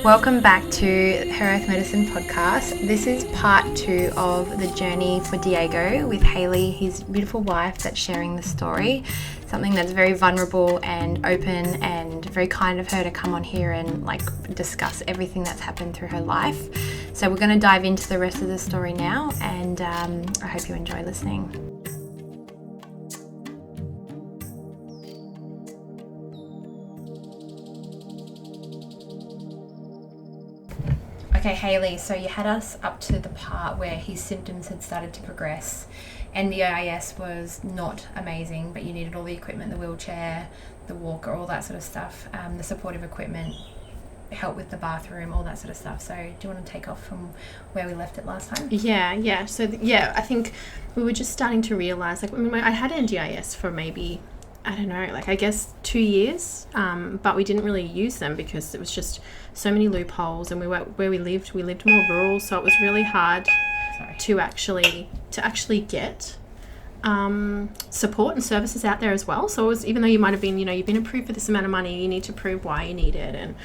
Welcome back to Her Earth Medicine podcast. This is part 2 of the journey for Diago with Hayley, his beautiful wife, that's sharing the story. Something that's very vulnerable and open, and very kind of her to come on here and discuss everything that's happened through her life. So we're going to dive into the rest of the story now, and I hope you enjoy listening. Okay, Hayley, so you had us up to the part where his symptoms had started to progress and the IS was not amazing, but you needed all the equipment, the wheelchair, the walker, all that sort of stuff, the supportive equipment, help with the bathroom, all that sort of stuff. So do you want to take off from where we left it last time? Yeah. So, I think we were just starting to realise, I had NDIS for maybe, I guess 2 years, but we didn't really use them because it was just so many loopholes, and where we lived more rural, so it was really hard to actually get support and services out there as well. So it was, even though you might have been, you've been approved for this amount of money, you need to prove why you need it and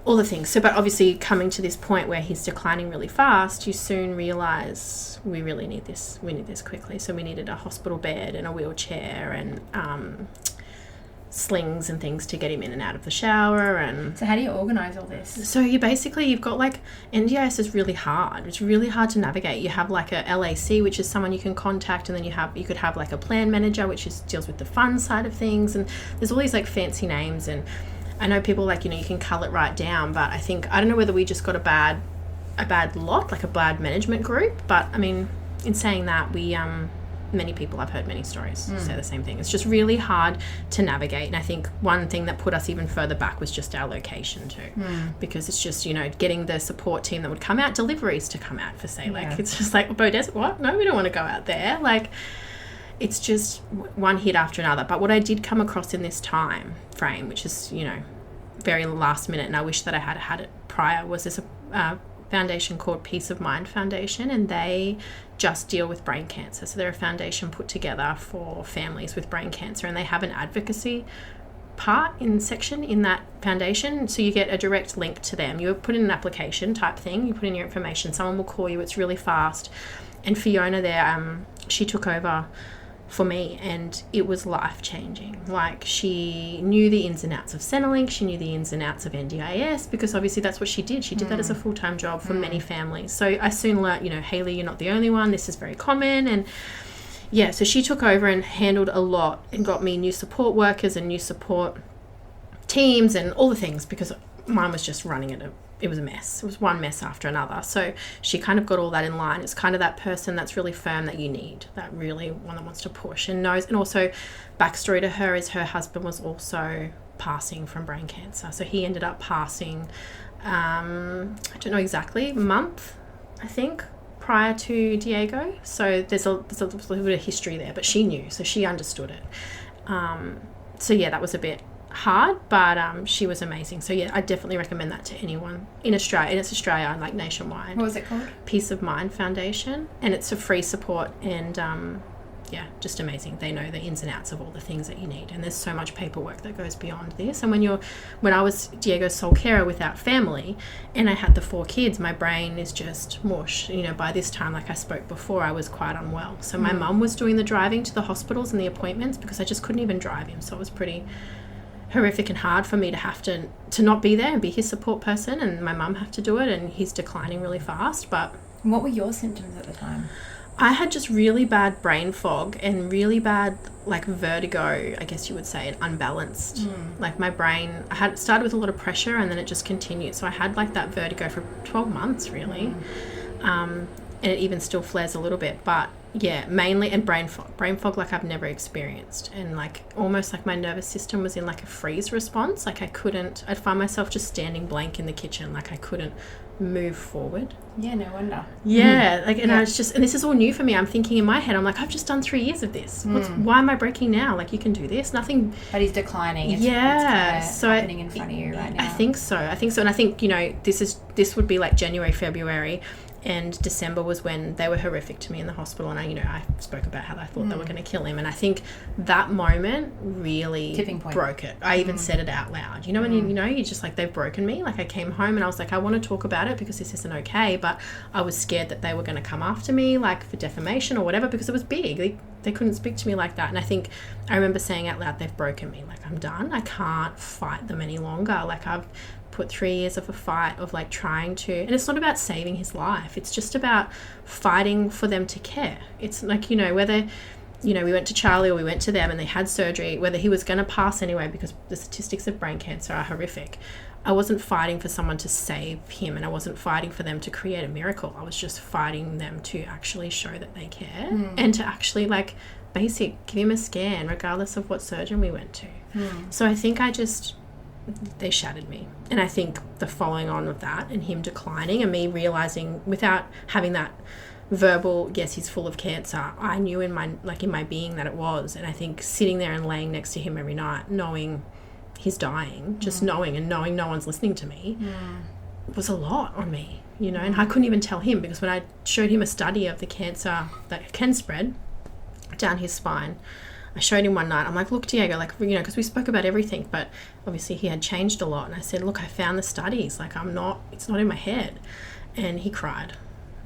all the things. So, but obviously coming to this point where he's declining really fast, you soon realise we really need this. We need this quickly. So we needed a hospital bed and a wheelchair and slings and things to get him in and out of the shower. And so how do you organise all this? So you've got NDIS is really hard. It's really hard to navigate. You have a LAC, which is someone you can contact, and then you could have a plan manager, which deals with the fund side of things, and there's all these fancy names. And I know people you can cull it right down, but I don't know whether we just got a bad lot, a bad management group. But I mean, in saying that, we many people, I've heard many stories say the same thing. It's just really hard to navigate. And I think one thing that put us even further back was just our location too, because it's just, getting the support team that would come out, deliveries to come out for it's just Bodessa, what? No, we don't want to go out there. It's just one hit after another. But what I did come across in this time frame, which is, very last minute, and I wish that I had had it prior, was this foundation called Peace of Mind Foundation, and they just deal with brain cancer. So they're a foundation put together for families with brain cancer, and they have an advocacy section in that foundation, so you get a direct link to them. You put in an application type thing, you put in your information, someone will call you, it's really fast. And Fiona there, she took over for me, and it was life-changing. She knew the ins and outs of Centrelink, she knew the ins and outs of NDIS, because obviously that's what she did. She did that as a full-time job for many families. So I soon learnt, Hayley, you're not the only one, this is very common. And so she took over and handled a lot and got me new support workers and new support teams and all the things, because mine was just running it was a mess. It was one mess after another. So she kind of got all that in line. It's kind of that person that's really firm that you need, that really one that wants to push and knows. And also, backstory to her is her husband was also passing from brain cancer. So he ended up passing, I don't know exactly, month, I think, prior to Diago. So there's a little bit of history there, but she knew, so she understood it. That was a bit hard, but she was amazing. So I definitely recommend that to anyone in Australia, and it's Australia, nationwide. What was it called? Peace of Mind Foundation, and it's a free support, and just amazing. They know the ins and outs of all the things that you need, and there's so much paperwork that goes beyond this. And when I was Diego's sole carer without family, and I had the 4 kids, my brain is just mush. By this time, like I spoke before, I was quite unwell. So my mum was doing the driving to the hospitals and the appointments, because I just couldn't even drive him. So it was pretty horrific and hard for me to have to not be there and be his support person, and my mum have to do it, and he's declining really fast. But what were your symptoms at the time? I had just really bad brain fog and really bad vertigo, I guess you would say, and unbalanced. My brain, I had started with a lot of pressure, and then it just continued. So I had that vertigo for 12 months really. And it even still flares a little bit, but mainly, and brain fog I've never experienced, and almost my nervous system was in a freeze response. I'd find myself just standing blank in the kitchen, I couldn't move forward. Yeah, no wonder. And I was just, and this is all new for me. I'm thinking in my head, I'm I've just done 3 years of this. Why am I breaking now? You can do this. Nothing. But he's declining. It's happening in front of you right now. I think so. And I think, this would be January, February. And December was when they were horrific to me in the hospital, and I spoke about how I thought they were going to kill him, and I think that moment really tipping point. Broke it. I even said it out loud. You know, when you're just like, they've broken me. Like, I came home and I was like, I want to talk about it because this isn't okay, but I was scared that they were going to come after me, like for defamation or whatever, because it was big. They couldn't speak to me like that. And I think I remember saying out loud, they've broken me. Like, I'm done. I can't fight them any longer. Like, I've put 3 years of a fight of like trying to, and it's not about saving his life, it's just about fighting for them to care. It's like, whether we went to Charlie or we went to them and they had surgery, whether he was going to pass anyway, because the statistics of brain cancer are horrific. I wasn't fighting for someone to save him, and I wasn't fighting for them to create a miracle. I was just fighting them to actually show that they care and to actually like give him a scan regardless of what surgeon we went to. So I think they shattered me. And I think the following on of that and him declining and me realizing without having that verbal, yes, he's full of cancer, I knew in my being that it was. And I think sitting there and laying next to him every night, knowing he's dying, just knowing no one's listening to me, was a lot on me, and I couldn't even tell him, because when I showed him a study of the cancer that can spread down his spine, I showed him one night, I'm like, look, Diago, like, because we spoke about everything, but obviously he had changed a lot. And I said, look, I found the studies, like, it's not in my head. And he cried.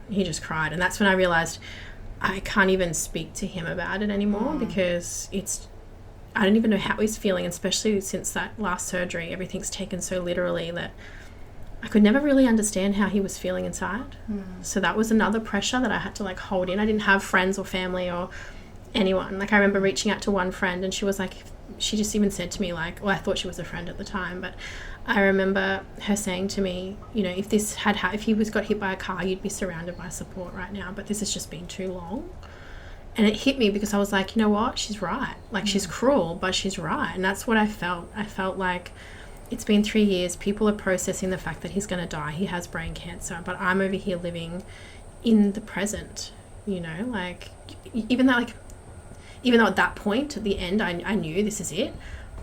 He just cried. And that's when I realized I can't even speak to him about it anymore, because I don't even know how he's feeling, especially since that last surgery. Everything's taken so literally that I could never really understand how he was feeling inside. So that was another pressure that I had to like hold in. I didn't have friends or family or anyone. Like, I remember reaching out to one friend, and she was like, she just even said to me, like, well, I thought she was a friend at the time, but I remember her saying to me, if this if he got hit by a car, you'd be surrounded by support right now, but this has just been too long. And it hit me, because I was like, you know what, she's right. Like, she's cruel, but she's right. And that's what I felt. I felt like it's been 3 years, people are processing the fact that he's going to die, he has brain cancer, but I'm over here living in the present, like, even though at that point, at the end, I knew this is it,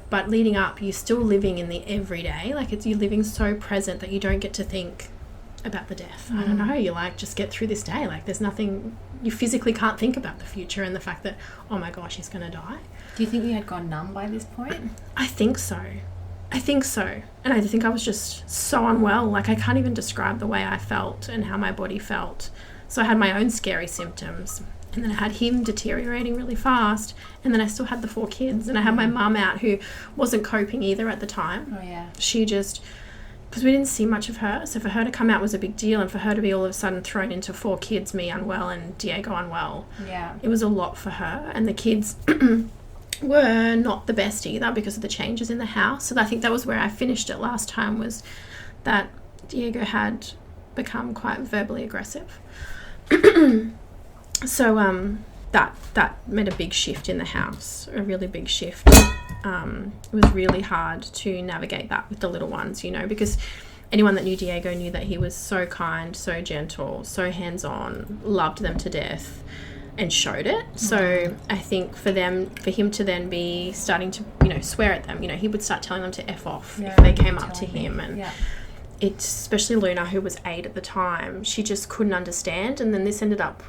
but leading up, you're still living in the everyday. Like, you're living so present that you don't get to think about the death. I don't know, you like, just get through this day. Like, there's nothing, you physically can't think about the future and the fact that, oh my gosh, he's going to die. Do you think you had gone numb by this point? I think so. And I think I was just so unwell. Like, I can't even describe the way I felt and how my body felt. So I had my own scary symptoms. And then I had him deteriorating really fast. And then I still had the 4 kids. And I had my mum out, who wasn't coping either at the time. Oh, yeah. She just, because we didn't see much of her. So for her to come out was a big deal. And for her to be all of a sudden thrown into 4 kids, me unwell and Diago unwell. Yeah. It was a lot for her. And the kids were not the best either, because of the changes in the house. So I think that was where I finished it last time, was that Diago had become quite verbally aggressive. So that made a big shift in the house, a really big shift. It was really hard to navigate that with the little ones, because anyone that knew Diago knew that he was so kind, so gentle, so hands-on, loved them to death, and showed it. So I think for him to then be starting to, swear at them, he would start telling them to F off if they came up to him. And it's, especially Luna, who was 8 at the time, she just couldn't understand. And then this ended up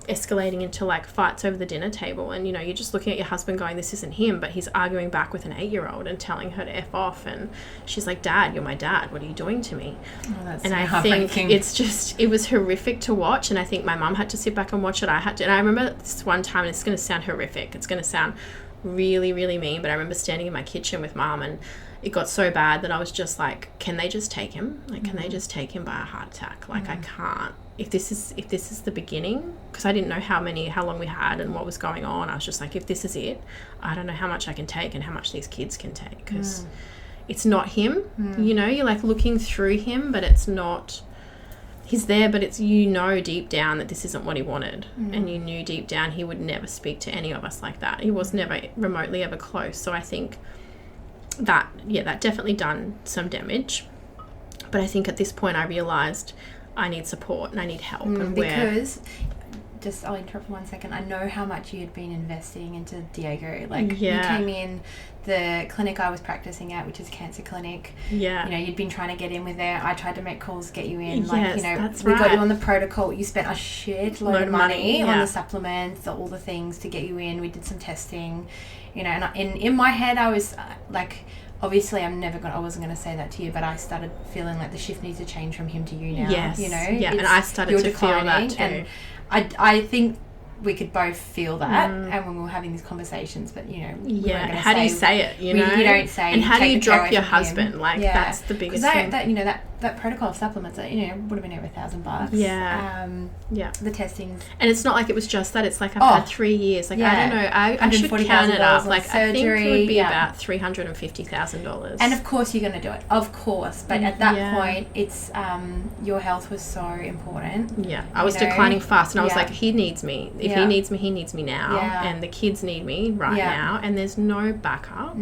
escalating into like fights over the dinner table, and you're just looking at your husband going, this isn't him, but he's arguing back with an 8-year-old and telling her to F off, and she's like, Dad, you're my dad, what are you doing to me? That's and so I think it was horrific to watch. And I think my mum had to sit back and watch it. And I remember this one time, and it's going to sound horrific, it's going to sound really, really mean, but I remember standing in my kitchen with Mum, and it got so bad that I was just like, can they just take him? Like, can they just take him by a heart attack? Like, I can't. If this is the beginning, because I didn't know how long we had and what was going on, I was just like, if this is it, I don't know how much I can take and how much these kids can take, because it's not him. You're like looking through him, but it's not, he's there, but it's, deep down that this isn't what he wanted. And you knew deep down he would never speak to any of us like that. He was never remotely ever close. So I think that definitely done some damage. But I think at this point I realised I need support and I need help. Because I'll interrupt for 1 second. I know how much you had been investing into Diago. Like, you came in, the clinic I was practicing at, which is a cancer clinic. Yeah. You know, you'd been trying to get in with there. I tried to make calls to get you in. Like, Yes, you know, that's we got right. you on the protocol. You spent a shitload of money on yeah. the supplements, all the things to get you in. We did some testing, you know, and in my head I was like, obviously I wasn't going to say that to you, but I started feeling like the shift needs to change from him to you now. Yes. You know? Yeah, and I started to feel that too. And I think we could both feel that, and when we were having these conversations, but you know, how do you say it? You know, you don't say. And how do you drop your him. husband? Like, that's the biggest thing. That you know, that protocol of supplements, you know, would have been over $1,000. Yeah. The testings, and it's not like it was just that. It's like I've had 3 years. Like, I don't know. I should count it up. Like, I think it would be about $350,000. And of course, you're going to do it. Of course, but at that point, it's your health was so important. Yeah, I was declining fast, and I was like, he needs me. If he needs me now. Yeah. And the kids need me right now. And there's no backup.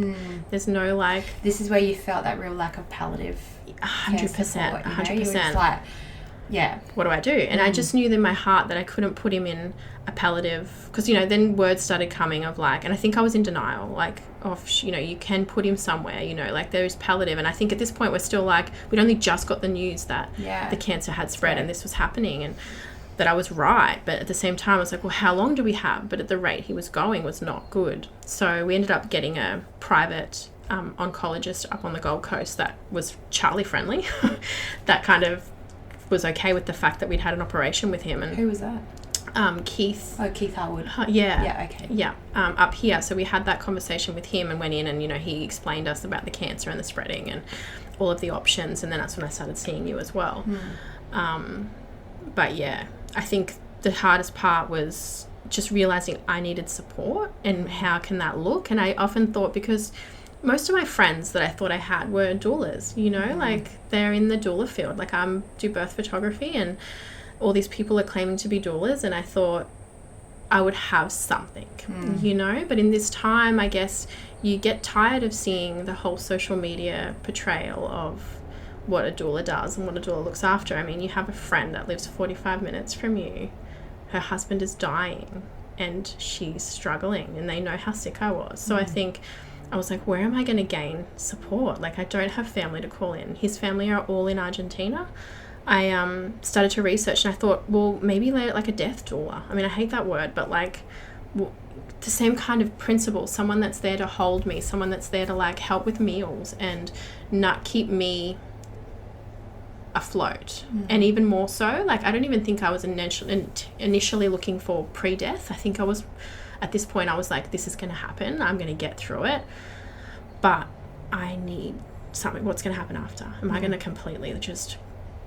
There's no like. This is where you felt that real lack of palliative. 100%. 100%. Like, what do I do? And I just knew in my heart that I couldn't put him in a palliative, because, you know, then words started coming of like, and I think I was in denial, like, you know, you can put him somewhere, you know, like there's palliative. And I think at this point we're still like, we'd only just got the news that the cancer had spread and this was happening, and that I was right. But at the same time I was like, well, how long do we have? But at the rate he was going was not good. So we ended up getting a private oncologist up on the Gold Coast that was Charlie friendly, that kind of was okay with the fact that we'd had an operation with him. And who was that? Keith. Oh, Keith Harwood. Up here. So we had that conversation with him and went in, and, you know, he explained us about the cancer and the spreading and all of the options, and then that's when I started seeing you as well. But yeah, I think the hardest part was just realizing I needed support, and how can that look. And I often thought, because most of my friends that I thought I had were doulas, you know, like they're in the doula field. Like, I do birth photography, and all these people are claiming to be doulas, and I thought I would have something, you know. But in this time, I guess you get tired of seeing the whole social media portrayal of what a doula does and what a doula looks after. I mean, you have a friend that lives 45 minutes from you. Her husband is dying and she's struggling, and they know how sick I was. So I think I was like, where am I going to gain support? Like, I don't have family to call in. His family are all in Argentina. I started to research, and I thought, well, maybe like a death doula. I mean, I hate that word, but like the same kind of principle. Someone that's there to hold me, someone that's there to like help with meals and not keep me afloat. And even more so, like, I don't even think I was initially looking for pre-death. I think I was, at this point, I was like, this is going to happen. I'm going to get through it. But I need something. What's going to happen after? Am I going to completely just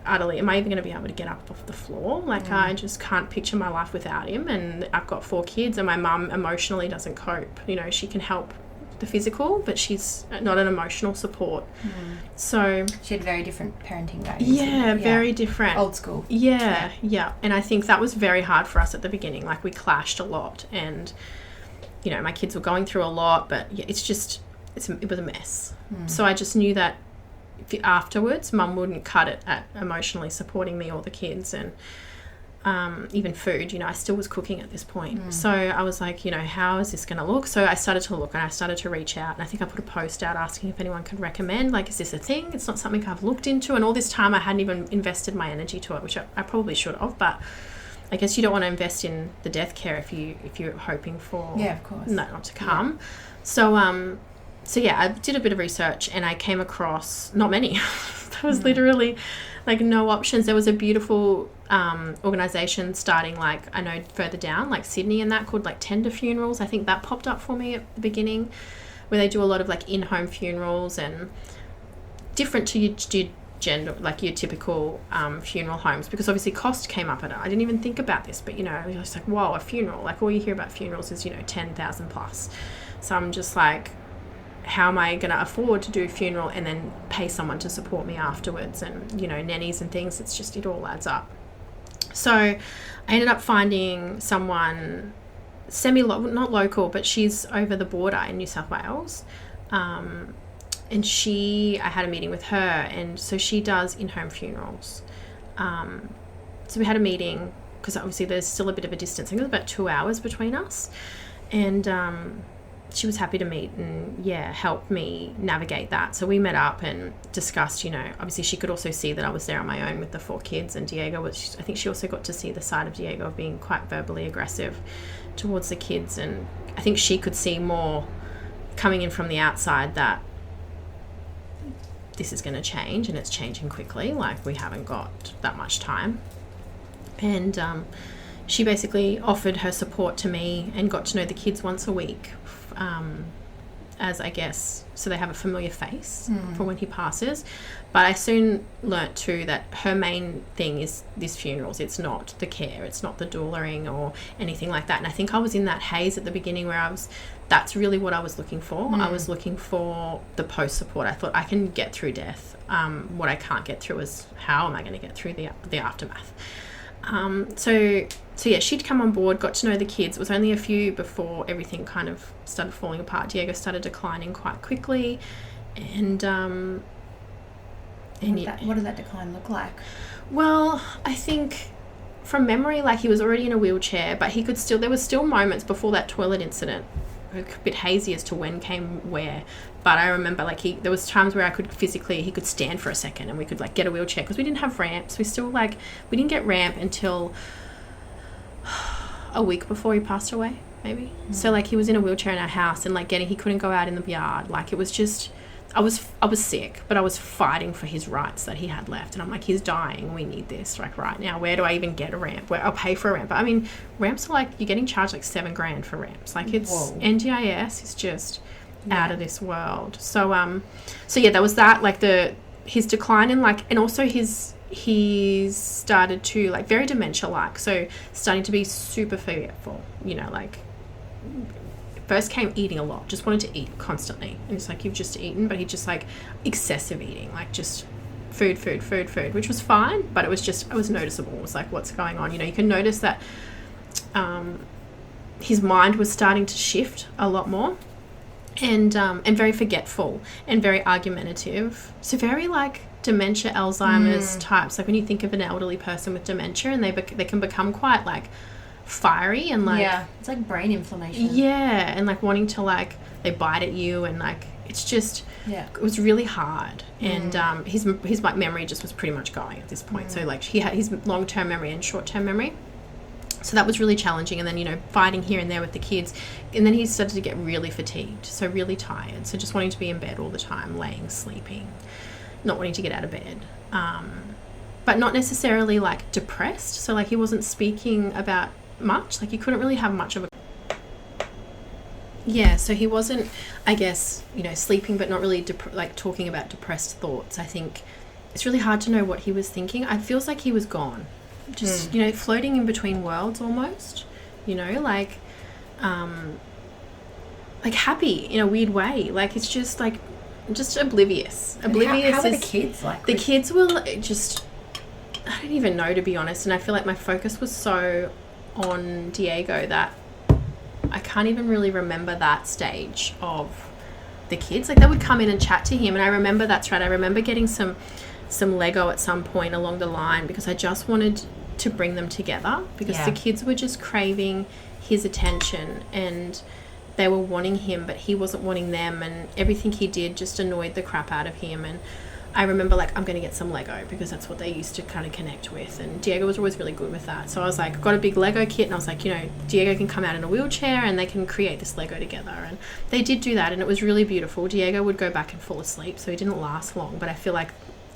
utterly, am I even going to be able to get up off the floor? Like, I just can't picture my life without him. And I've got 4 kids, and my mum emotionally doesn't cope. You know, she can help the physical, but she's not an emotional support. So she had very different parenting values. Yeah, very different. Old school. Yeah. And I think that was very hard for us at the beginning. Like, we clashed a lot, and, you know, my kids were going through a lot, but it was a mess. So I just knew that afterwards, Mum wouldn't cut it at emotionally supporting me or the kids, and even food, you know, I still was cooking at this point. So I was like, you know, how is this going to look? So I started to look, and I started to reach out, and I think I put a post out asking if anyone could recommend, like, is this a thing? It's not something I've looked into, and all this time I hadn't even invested my energy to it, which I probably should have, but I guess you don't want to invest in the death care if you're hoping for of course, not to come. So yeah, I did a bit of research, and I came across not many. There was literally like no options. There was a beautiful organisation starting, like, I know further down, like Sydney and that, called like Tender Funerals. I think that popped up for me at the beginning, where they do a lot of like in-home funerals, and different to your gender, like your typical funeral homes, because obviously cost came up at it. I didn't even think about this, but, you know, I was like, whoa, a funeral, like all you hear about funerals is, you know, 10,000 plus. So I'm just like, how am I going to afford to do a funeral and then pay someone to support me afterwards, and, you know, nannies and things. It's just, it all adds up. So I ended up finding someone not local, but she's over the border in New South Wales. And I had a meeting with her, and so she does in-home funerals. So we had a meeting, because obviously there's still a bit of a distance. I think it was about 2 hours between us. And she was happy to meet and, help me navigate that. So we met up and discussed, obviously she could also see that I was there on my own with the 4 kids, and Diego was, I think she also got to see the side of Diego of being quite verbally aggressive towards the kids. And I think she could see more coming in from the outside that this is going to change, and it's changing quickly. Like, we haven't got that much time. And she basically offered her support to me and got to know the kids once a week, as I guess, so they have a familiar face for when he passes. But I soon learnt too that her main thing is these funerals. It's not the care, it's not the doulaing or anything like that. And I think I was in that haze at the beginning where that's really what I was looking for. I was looking for the post support. I thought I can get through death. What I can't get through is how am I going to get through the aftermath. So yeah, she'd come on board, got to know the kids. It was only a few before everything kind of started falling apart. Diego started declining quite quickly, and what did that decline look like? Well, I think from memory, like, he was already in a wheelchair, but there was still moments before that toilet incident. A bit hazy as to when came where, but I remember like there was times where he could stand for a second and we could like get a wheelchair, because we didn't have ramps. We didn't get ramp until a week before he passed away, maybe. So like he was in a wheelchair in our house, and like he couldn't go out in the yard. Like, it was just, I was sick, but I was fighting for his rights that he had left. And I'm like, he's dying. We need this like right now. Where do I even get a ramp? Where I'll pay for a ramp. But I mean, ramps are like, you're getting charged like $7,000 for ramps. Like, it's NDIS is just out of this world. So yeah, there was that, like his decline in like, and also he's started to like very dementia like, so starting to be super forgetful, like first came eating a lot, just wanted to eat constantly, and it's like, you've just eaten, but he just like excessive eating, like just food, which was fine, but it was noticeable. It was like, what's going on? You can notice that his mind was starting to shift a lot more, and very forgetful and very argumentative. So very like dementia, Alzheimer's types. Like when you think of an elderly person with dementia, and they can become quite like fiery and like, it's like brain inflammation, and like wanting to like, they bite at you, and like it's just it was really hard. And his like memory just was pretty much going at this point. So like he had his long-term memory and short-term memory, so that was really challenging. And then fighting here and there with the kids, and then he started to get really fatigued, so really tired, so just wanting to be in bed all the time, sleeping, not wanting to get out of bed, but not necessarily like depressed. So like he wasn't speaking about much, like he couldn't really have much of a so he wasn't, I guess, sleeping, but not really like talking about depressed thoughts. I think it's really hard to know what he was thinking. It feels like he was gone, just floating in between worlds almost, like happy in a weird way. Like it's just like oblivious. How were the kids like? The kids were just, I don't even know, to be honest. And I feel like my focus was so on Diego that I can't even really remember that stage of the kids. Like they would come in and chat to him, and I remember, that's right, I remember getting some Lego at some point along the line, because I just wanted to bring them together, because the kids were just craving his attention, and they were wanting him, but he wasn't wanting them, and everything he did just annoyed the crap out of him. And I remember like, I'm going to get some Lego, because that's what they used to kind of connect with, and Diego was always really good with that. So I was like, got a big Lego kit, and I was like, Diego can come out in a wheelchair and they can create this Lego together. And they did do that, and it was really beautiful. Diego would go back and fall asleep, so he didn't last long, but I feel like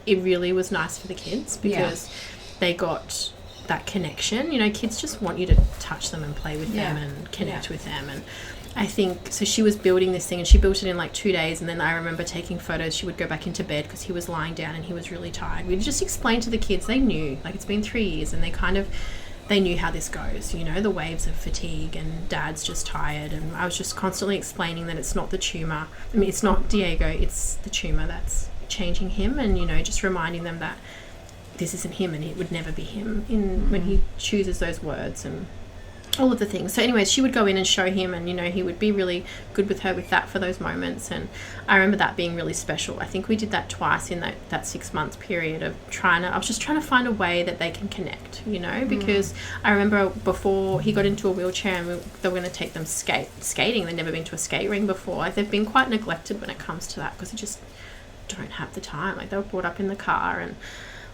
it really was nice for the kids, because they got that connection. Kids just want you to touch them and play with them and connect with them. And I think, so she was building this thing, and she built it in like 2 days, and then I remember taking photos. She would go back into bed because he was lying down and he was really tired. We'd just explain to the kids, they knew, like it's been 3 years, and they knew how this goes, the waves of fatigue, and dad's just tired. And I was just constantly explaining that it's not the tumour. I mean, it's not Diego, it's the tumour that's changing him, and just reminding them that this isn't him, and it would never be him when he chooses those words. And all of the things. So anyways, she would go in and show him, and he would be really good with her with that for those moments. And I remember that being really special. I think we did that twice in that 6 month period of I was just trying to find a way that they can connect, because I remember before he got into a wheelchair and they were going to take them skating. They'd never been to a skate ring before. Like, they've been quite neglected when it comes to that, because they just don't have the time. Like, they were brought up in the car, and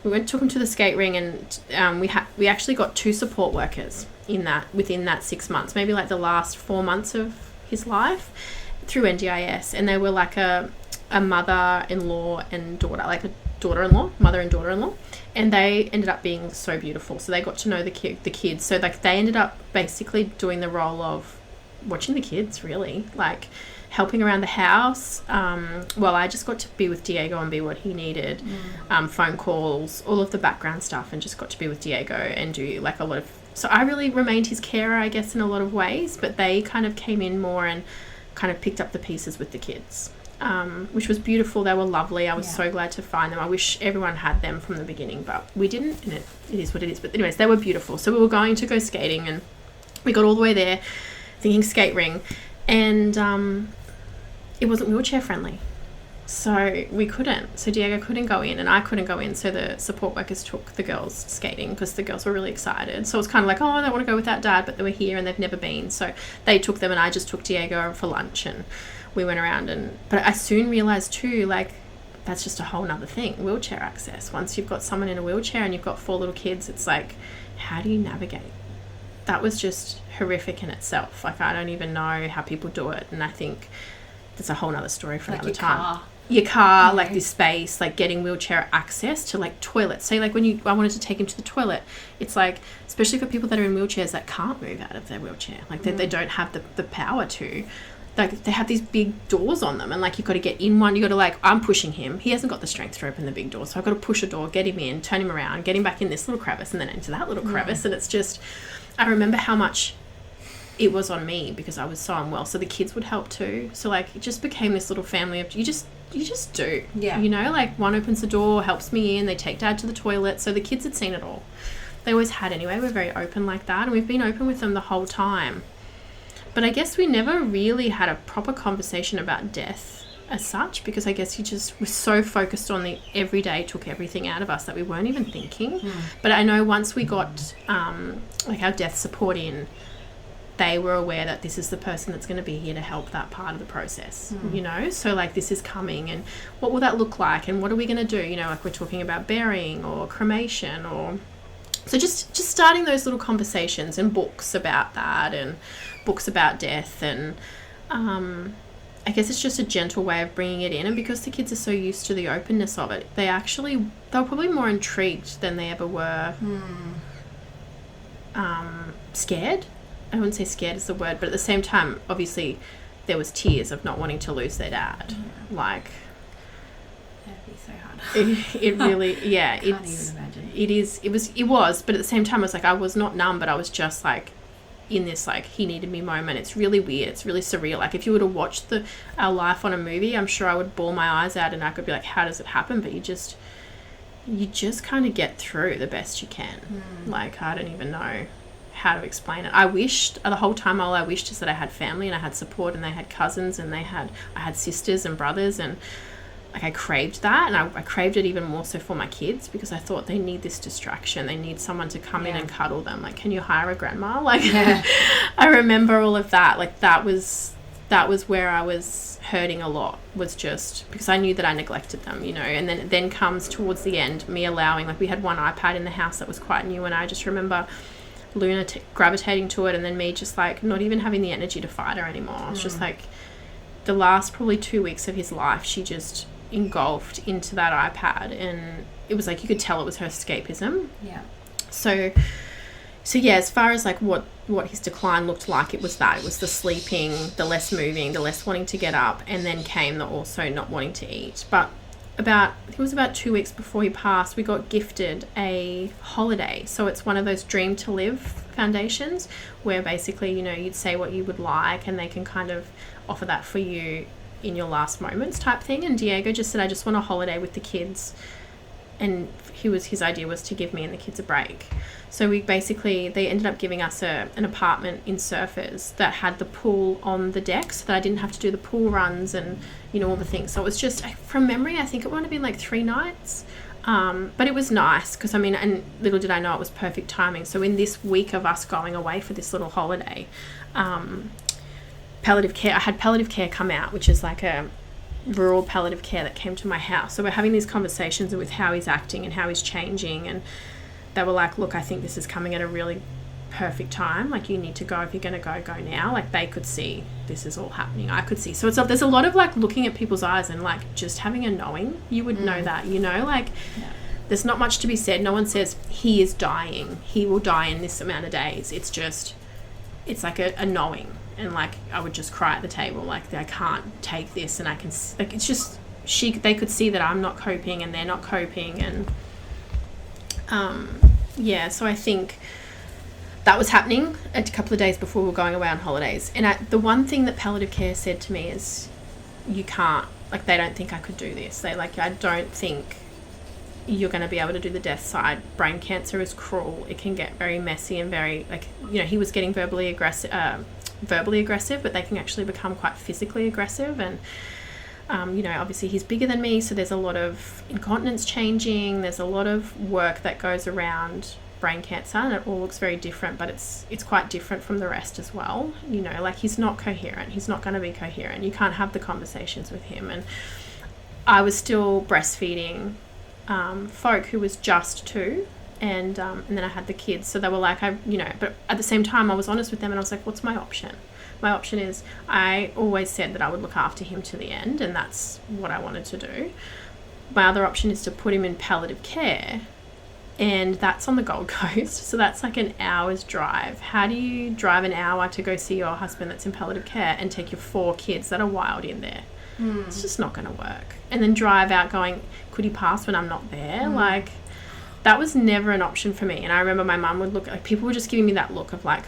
we took them to the skate ring, and we actually got 2 support workers within that 6 months, maybe like the last 4 months of his life, through NDIS. And they were like a mother-in-law and daughter, like a mother and daughter-in-law, and they ended up being so beautiful. So they got to know the kids. So like they ended up basically doing the role of watching the kids, really, like helping around the house. Well, I just got to be with Diego and be what he needed, phone calls, all of the background stuff, and just got to be with Diego and do like a lot of. So I really remained his carer, I guess, in a lot of ways, but they kind of came in more and kind of picked up the pieces with the kids, which was beautiful. They were lovely. I was so glad to find them. I wish everyone had them from the beginning, but we didn't, and it is what it is. But anyways, they were beautiful. So we were going to go skating, and we got all the way there thinking skate ring, and it wasn't wheelchair friendly. So we couldn't. So Diego couldn't go in, and I couldn't go in. So the support workers took the girls skating, because the girls were really excited. So it was kind of like, oh, I don't want to go without Dad, but they were here and they've never been. So they took them, and I just took Diego for lunch, and we went around. But I soon realized too, like, that's just a whole nother thing, wheelchair access. Once you've got someone in a wheelchair and you've got 4 little kids, it's like, how do you navigate? That was just horrific in itself. Like, I don't even know how people do it. And I think that's a whole nother story for another time. Your car, like this space, like getting wheelchair access to like toilets. Say like when I wanted to take him to the toilet, it's like, especially for people that are in wheelchairs that can't move out of their wheelchair, like they don't have the power to, like they have these big doors on them, and like you've got to get in one, you got to like, I'm pushing him, he hasn't got the strength to open the big door, so I've got to push a door, get him in, turn him around, get him back in this little crevice and then into that little crevice. And it's just, I remember how much it was on me because I was so unwell, so the kids would help too. So like it just became this little family of you just do, like one opens the door, helps me in, they take Dad to the toilet. So the kids had seen it all. They always had anyway. We're very open like that, and we've been open with them the whole time. But I guess we never really had a proper conversation about death as such, because I guess you just were so focused on the everyday, took everything out of us that we weren't even thinking. But I know once we got like our death support in, they were aware that this is the person that's going to be here to help that part of the process, so like this is coming, and what will that look like, and what are we going to do, like we're talking about burying or cremation, or so just starting those little conversations, and books about that, and books about death, and I guess it's just a gentle way of bringing it in. And because the kids are so used to the openness of it, they were probably more intrigued than they ever were scared. I wouldn't say scared is the word, but at the same time, obviously, there was tears of not wanting to lose their dad. Like, that'd be so hard. It really, I can't even imagine. It was, but at the same time, I was like, I was not numb, but I was just like in this like he needed me moment. It's really weird. It's really surreal. Like if you were to watch our life on a movie, I'm sure I would bawl my eyes out, and I could be like, how does it happen? But you just kind of get through the best you can. Like I don't even know how to explain it. I wished the whole time, all I wished is that I had family and I had support, and they had cousins, and I had sisters and brothers, and like I craved that, and I craved it even more so for my kids, because I thought they need this distraction, they need someone to come in and cuddle them. Like, can you hire a grandma? Like I remember all of that. Like that was where I was hurting a lot, was just because I knew that I neglected them, and then comes towards the end me allowing, like we had one iPad in the house that was quite new, and I just remember Luna gravitating to it, and then me just like not even having the energy to fight her anymore. It's just like the last probably 2 weeks of his life, she just engulfed into that iPad, and it was like you could tell it was her escapism. So yeah, as far as like what his decline looked like, it was the sleeping, the less moving, the less wanting to get up, and then came the also not wanting to eat. But I think it was about 2 weeks before he passed, we got gifted a holiday. So it's one of those Dream to Live foundations where basically, you'd say what you would like, and they can kind of offer that for you in your last moments type thing. And Diego just said, I just want a holiday with the kids and his idea was to give me and the kids a break. So they ended up giving us an apartment in Surfers that had the pool on the deck, so that I didn't have to do the pool runs and, all the things. So it was just, from memory, I think it would have been like 3 nights. But it was nice because, and little did I know it was perfect timing. So in this week of us going away for this little holiday, palliative care, I had palliative care come out, which is like a rural palliative care that came to my house. So we're having these conversations with how he's acting and how he's changing, and they were like, look, I think this is coming at a really perfect time. Like, you need to go. If you're going to go now. Like, they could see this is all happening. I could see. So there's a lot of like looking at people's eyes and like just having a knowing. You would know that, there's not much to be said. No one says he is dying. He will die in this amount of days. It's just, it's like a knowing. And like, I would just cry at the table. Like, I can't take this, and I can, like, it's just, they could see that I'm not coping and they're not coping. And, so I think that was happening a couple of days before we were going away on holidays. And the one thing that palliative care said to me is, you can't, like, they don't think I could do this. They like, I don't think you're going to be able to do the death side. Brain cancer is cruel. It can get very messy and very, like, he was getting verbally aggressive, but they can actually become quite physically aggressive. And obviously he's bigger than me, so there's a lot of incontinence changing. There's a lot of work that goes around brain cancer, and it all looks very different, but it's quite different from the rest as well. Like, he's not coherent. He's not going to be coherent. You can't have the conversations with him. And I was still breastfeeding folk who was just 2, and then I had the kids. So they were like, but at the same time I was honest with them, and I was like, what's my option? My option is, I always said that I would look after him to the end, and that's what I wanted to do. My other option is to put him in palliative care, and that's on the Gold Coast. So that's like an hour's drive. How do you drive an hour to go see your husband that's in palliative care and take your 4 kids that are wild in there? It's just not going to work. And then drive out going, could he pass when I'm not there? Like, that was never an option for me. And I remember my mum would look, like, people were just giving me that look of like,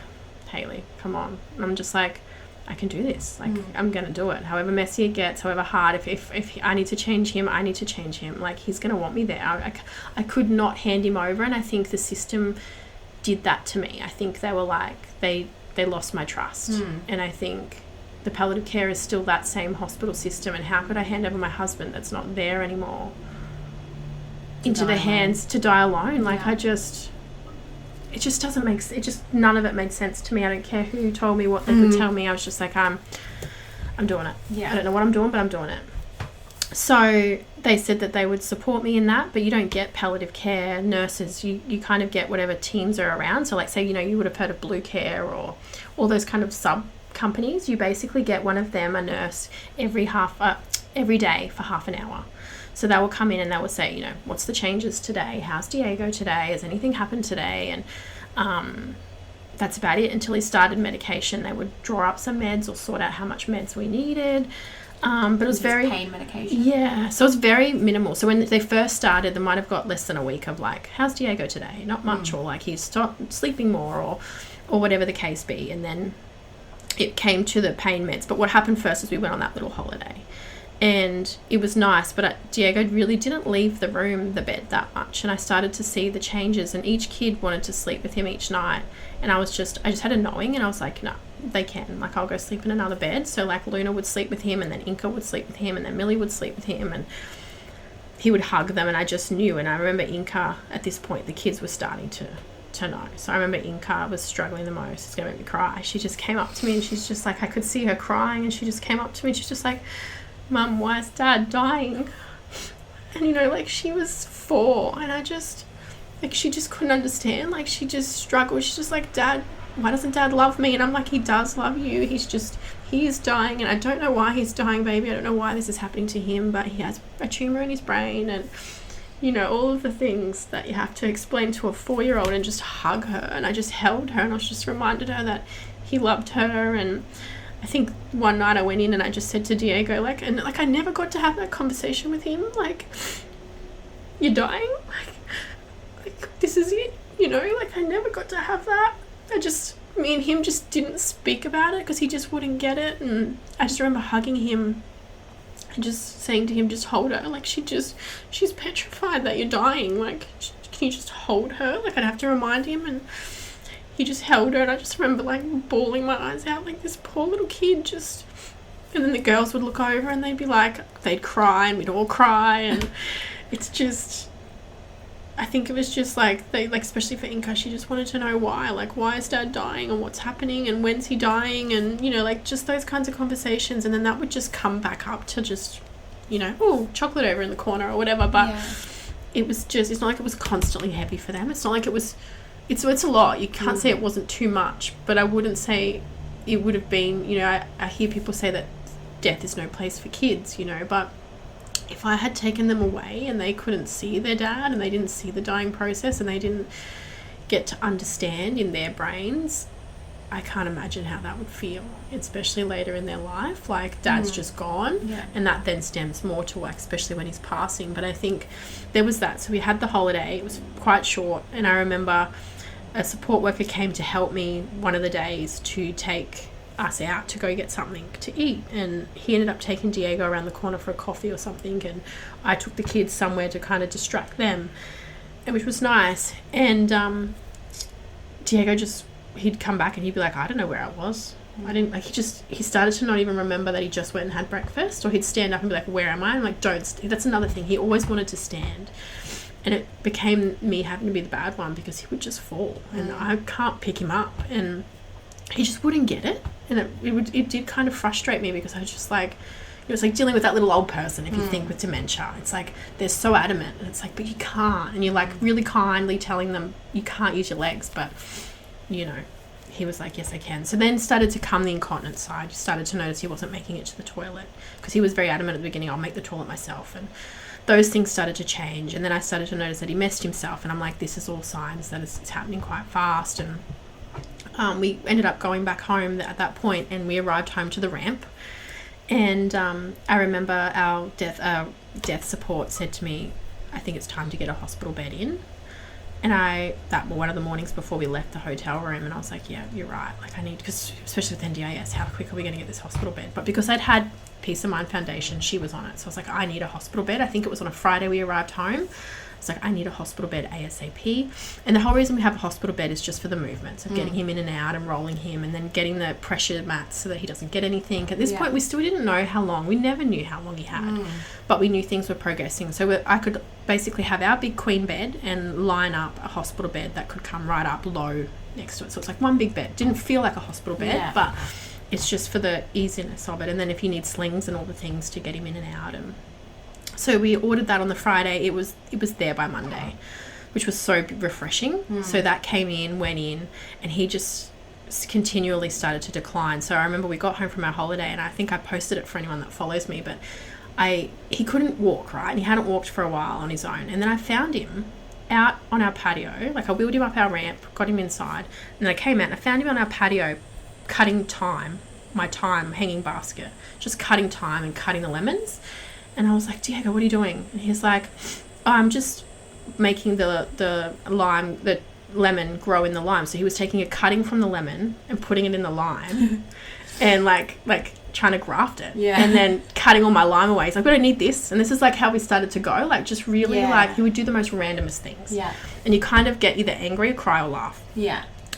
Hayley, come on. And I'm just like, I can do this. Like, I'm going to do it. However messy it gets, however hard, if I need to change him, I need to change him. Like, he's going to want me there. I could not hand him over. And I think the system did that to me. I think they were like, they lost my trust. And I think the palliative care is still that same hospital system. And how could I hand over my husband that's not there anymore into the hands to die alone? Like, it just doesn't make sense. None of it made sense to me. I don't care who told me what they could tell me. I was just like, I'm doing it. Yeah. I don't know what I'm doing, but I'm doing it. So they said that they would support me in that, but you don't get palliative care nurses. You kind of get whatever teams are around. So like, say, you would have heard of Blue Care or all those kind of sub companies. You basically get one of them, a nurse, every day for half an hour. So they will come in and they will say, what's the changes today? How's Diago today? Has anything happened today? And that's about it until he started medication. They would draw up some meds or sort out how much meds we needed. But it was very pain medication. Yeah, so it was very minimal. So when they first started, they might have got less than a week of like, how's Diago today? Not much, or like he's stopped sleeping more, or whatever the case be. And then it came to the pain meds. But what happened first is we went on that little holiday. And it was nice, but Diago really didn't leave the bed that much. And I started to see the changes, and each kid wanted to sleep with him each night. And I just had a knowing, and I was like, no, they can. Like, I'll go sleep in another bed. So like Luna would sleep with him, and then Inca would sleep with him, and then Millie would sleep with him, and he would hug them. And I just knew. And I remember Inca, at this point, the kids were starting to know. So I remember Inca was struggling the most. It's going to make me cry. She just came up to me, and she's just like, I could see her crying, and she just came up to me, and she's just like, Mum, why is Dad dying? And like, she was 4, and I just, like, she just couldn't understand. Like, she just struggled. She's just like, Dad, why doesn't Dad love me? And I'm like, he does love you. He is dying, and I don't know why he's dying, baby. I don't know why this is happening to him, but he has a tumor in his brain, and all of the things that you have to explain to a 4-year-old, and just hug her. And I just held her, and I was just reminded her that he loved her. And I think one night I went in and I just said to Diago, I never got to have that conversation with him. Like, you're dying? Like this is it? I never got to have that. Me and him just didn't speak about it because he just wouldn't get it. And I just remember hugging him and just saying to him, just hold her, like she's petrified that you're dying, like can you just hold her? Like I'd have to remind him, and he just held her, and I just remember like bawling my eyes out, like this poor little kid just. And then the girls would look over and they'd be like, they'd cry and we'd all cry, and it's just, I think it was just like, they, like, especially for Inka, she just wanted to know why, like, why is Dad dying and what's happening and when's he dying, and, you know, like, just those kinds of conversations. And then that would just come back up to just, you know, oh, chocolate over in the corner or whatever. But it was just, it's not like it was constantly heavy for them. It's not like it was, it's a lot. You can't say it wasn't too much, but I wouldn't say it would have been, you know, I hear people say that death is no place for kids, you know, but if I had taken them away and they couldn't see their dad and they didn't see the dying process and they didn't get to understand in their brains, I can't imagine how that would feel, especially later in their life. Like, Dad's just gone, and that then stems more to, like, especially when he's passing. But I think there was that. So we had the holiday. It was quite short, and I remember a support worker came to help me one of the days to take us out to go get something to eat, and he ended up taking Diago around the corner for a coffee or something, and I took the kids somewhere to kind of distract them, which was nice. And Diago just, he'd come back and he'd be like, I don't know where I was. I didn't, like, he started to not even remember that he just went and had breakfast, or he'd stand up and be like, where am I? I'm like, that's another thing. He always wanted to stand, and it became me having to be the bad one because he would just fall and I can't pick him up, and he just wouldn't get it. And it did kind of frustrate me because I was just like, it was like dealing with that little old person, if you think with dementia. It's like they're so adamant, and it's like, but you can't. And you're like really kindly telling them you can't use your legs, but, you know, he was like, yes, I can. So then started to come the incontinence side. You started to notice he wasn't making it to the toilet because he was very adamant at the beginning, I'll make the toilet myself. And those things started to change. And then I started to notice that he messed himself, and I'm like, this is all signs that it's happening quite fast. And we ended up going back home at that point, and we arrived home to the ramp. And I remember our death support said to me, I think it's time to get a hospital bed in. And that one of the mornings before we left the hotel room, and I was like, yeah, you're right. Like, I need, because especially with NDIS, how quick are we going to get this hospital bed? But because I'd had Peace of Mind Foundation, she was on it. So I was like, I need a hospital bed. I think it was on a Friday we arrived home. It's like, I need a hospital bed ASAP. And the whole reason we have a hospital bed is just for the movements of getting him in and out and rolling him, and then getting the pressure mats so that he doesn't get anything. At this point, we still didn't know how long. We never knew how long he had, but we knew things were progressing. So I could basically have our big queen bed and line up a hospital bed that could come right up low next to it. So it's like one big bed. Didn't feel like a hospital bed, but it's just for the easiness of it. And then if you need slings and all the things to get him in and out. And so we ordered that on the Friday. It was there by Monday, which was so refreshing. So that came in, went in, and he just continually started to decline. So I remember we got home from our holiday, and I think I posted it for anyone that follows me, but he couldn't walk, right? And he hadn't walked for a while on his own. And then I found him out on our patio. Like, I wheeled him up our ramp, got him inside, and I came out and I found him on our patio cutting my thyme hanging basket, just cutting thyme and cutting the lemons. And I was like, Diago, what are you doing? And he's like, oh, I'm just making the lemon grow in the lime. So he was taking a cutting from the lemon and putting it in the lime and like trying to graft it. And then cutting all my lime away. He's like, I don't need this. And this is like how we started to go. Like, just really like, he would do the most randomest things. And you kind of get either angry or cry or laugh.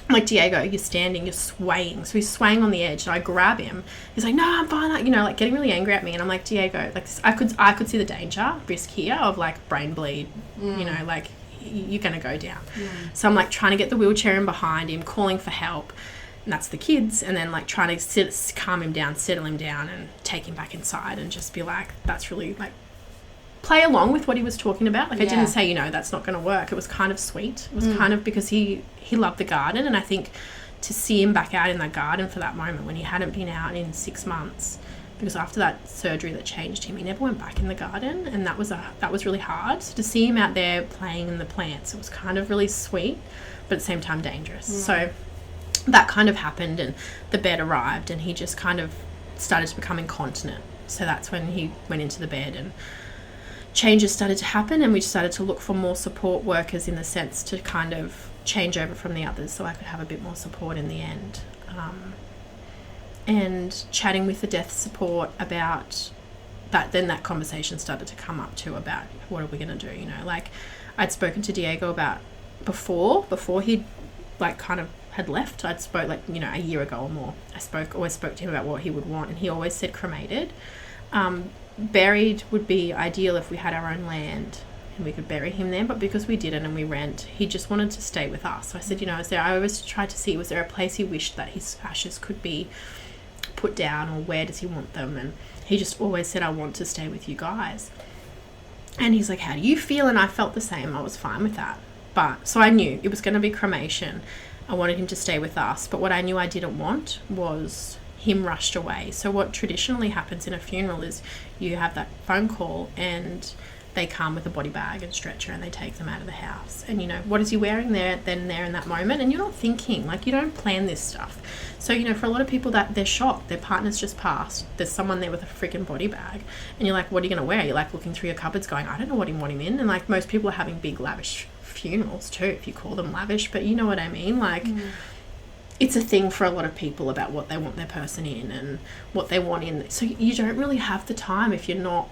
I'm like, Diago, you're standing, you're swaying. So he's swaying on the edge, and I grab him. He's like, no, I'm fine. You know, like, getting really angry at me. And I'm like, Diago, like, I could see the risk here of, like, brain bleed. You know, like, you're going to go down. So I'm, like, trying to get the wheelchair in behind him, calling for help. And that's the kids. And then, like, trying to calm him down, settle him down, and take him back inside, and just be like, that's really, like, play along with what he was talking about. Like, I didn't say, you know, that's not going to work. It was kind of sweet. It was kind of because he loved the garden, and I think to see him back out in that garden for that moment when he hadn't been out in 6 months, because after that surgery that changed him, he never went back in the garden, and that was really hard. So to see him out there playing in the plants, it was kind of really sweet, but at the same time dangerous. So that kind of happened, and the bed arrived, and he just kind of started to become incontinent. So that's when he went into the bed, and changes started to happen, and we started to look for more support workers in the sense to kind of change over from the others so I could have a bit more support in the end. And chatting with the death support about that conversation started to come up too about what are we going to do, you know. Like, I'd spoken to Diago about before he like kind of had left. I'd spoke like, you know, a year ago or more. Always spoke to him about what he would want, and he always said cremated. Buried would be ideal if we had our own land and we could bury him there, but because we didn't and we rent, he just wanted to stay with us. So I said, you know, I always tried to see, was there a place he wished that his ashes could be put down, or where does he want them? And he just always said, I want to stay with you guys. And he's like, how do you feel? And I felt the same. I was fine with that. But so I knew it was going to be cremation. I wanted him to stay with us, but what I knew I didn't want was him rushed away. So what traditionally happens in a funeral is you have that phone call and they come with a body bag and stretcher and they take them out of the house. And, you know, what is he wearing there in that moment? And you're not thinking, like, you don't plan this stuff. So, you know, for a lot of people that they're shocked, their partner's just passed, there's someone there with a freaking body bag, and you're like, what are you going to wear? You're like looking through your cupboards going, I don't know what you want him in. And like, most people are having big lavish funerals too, if you call them lavish, but you know what I mean? Like, it's a thing for a lot of people about what they want their person in and what they want in. So you don't really have the time if you're not,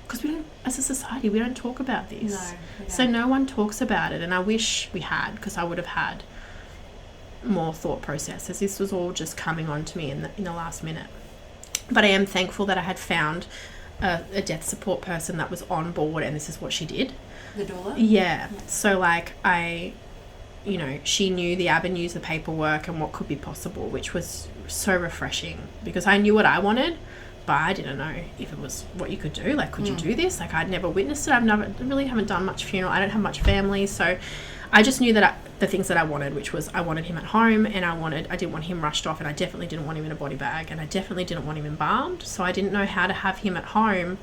because we don't, as a society, we don't talk about this. No, yeah. So no one talks about it, and I wish we had, because I would have had more thought processes. This was all just coming on to me in the last minute. But I am thankful that I had found a death support person that was on board, and this is what she did. The doula? Yeah. So like you know, she knew the avenues, the paperwork, and what could be possible, which was so refreshing, because I knew what I wanted, but I didn't know if it was what you could do. Like, could you do this? Like, I'd never witnessed it. Haven't done much funeral. I don't have much family. So I just knew that the things that I wanted, which was I wanted him at home, and I didn't want him rushed off, and I definitely didn't want him in a body bag, and I definitely didn't want him embalmed. So I didn't know how to have him at home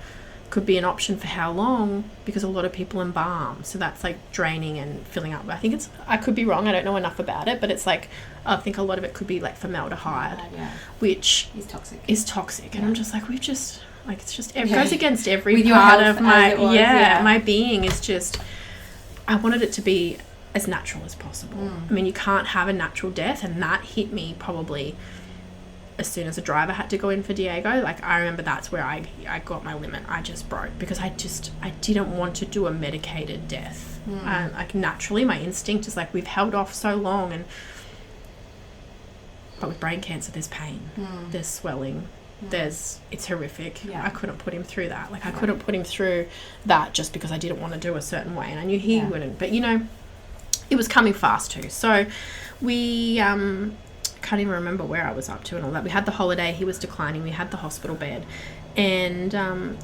could be an option for how long, because a lot of people embalm. So that's like draining and filling up. I could be wrong. I don't know enough about it, but it's like, I think a lot of it could be like formaldehyde, which is toxic. And I'm just like, it goes against every part of my being. Is just, I wanted it to be as natural as possible. I mean, you can't have a natural death, and that hit me probably as soon as a driver had to go in for Diago. Like, I remember that's where I got my limit. I just broke, because I didn't want to do a medicated death. Like, naturally my instinct is like, we've held off so long, but with brain cancer there's pain, there's swelling, it's horrific. I couldn't put him through that. Like, I couldn't put him through that just because I didn't want to do a certain way, and I knew he wouldn't. But, you know, it was coming fast too. So we can't even remember where I was up to and all that. We had the holiday, he was declining, we had the hospital bed, and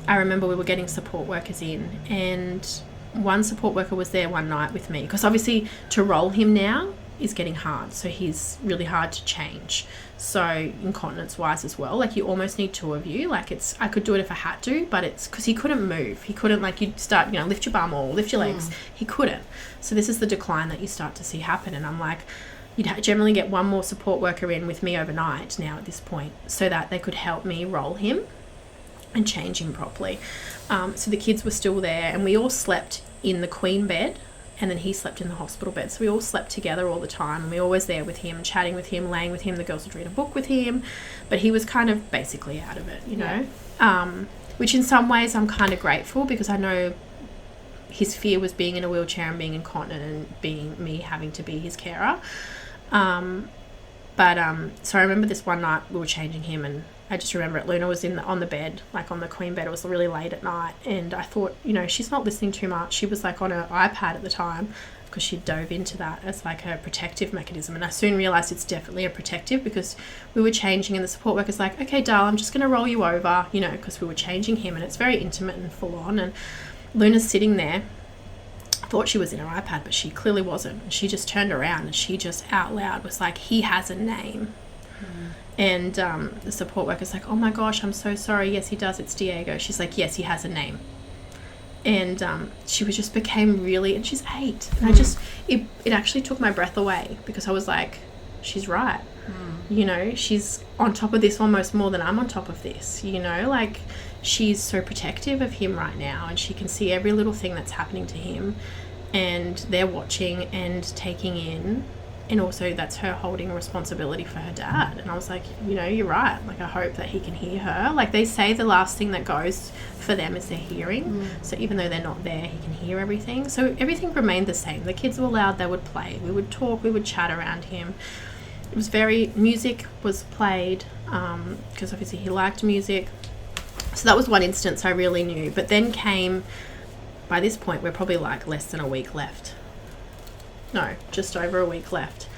I remember we were getting support workers in, and one support worker was there one night with me, because obviously to roll him now is getting hard, so he's really hard to change. So incontinence wise as well, like, you almost need two of you. Like, I could do it if I had to, but it's because he couldn't move. He couldn't, like, you'd start, you know, lift your bum or lift your legs. He couldn't. So this is the decline that you start to see happen. And I'm like, you'd generally get one more support worker in with me overnight now at this point, so that they could help me roll him and change him properly. So the kids were still there, and we all slept in the queen bed, and then he slept in the hospital bed. So we all slept together all the time, and we were always there with him, chatting with him, laying with him. The girls would read a book with him, but he was kind of basically out of it, you know. Which in some ways I'm kind of grateful, because I know his fear was being in a wheelchair and being incontinent and being me having to be his carer. So I remember this one night we were changing him, and I just remember it. Luna was on the bed, like on the queen bed. It was really late at night, and I thought, you know, she's not listening too much. She was like on her iPad at the time, because she dove into that as like a protective mechanism. And I soon realized it's definitely a protective, because we were changing, and the support worker's like, okay, darling, I'm just going to roll you over, you know, because we were changing him, and it's very intimate and full on. And Luna's sitting there. I thought she was in her iPad, but she clearly wasn't. And she just turned around, and she just out loud was like, he has a name. And the support worker's like, oh my gosh, I'm so sorry. Yes, he does. It's Diago. She's like, yes, he has a name. And she was just became really, and she's 8. And I just, it actually took my breath away, because I was like, she's right. You know, she's on top of this almost more than I'm on top of this, you know, like, she's so protective of him right now, and she can see every little thing that's happening to him, and they're watching and taking in. And also that's her holding a responsibility for her dad. And I was like, you know, you're right. Like, I hope that he can hear her. Like, they say the last thing that goes for them is their hearing. So even though they're not there, he can hear everything. So everything remained the same. The kids were allowed, they would play. We would talk, we would chat around him. It was music was played, because obviously he liked music. So that was one instance I really knew. But then came, by this point, we're probably like less than a week left. No, just over a week left.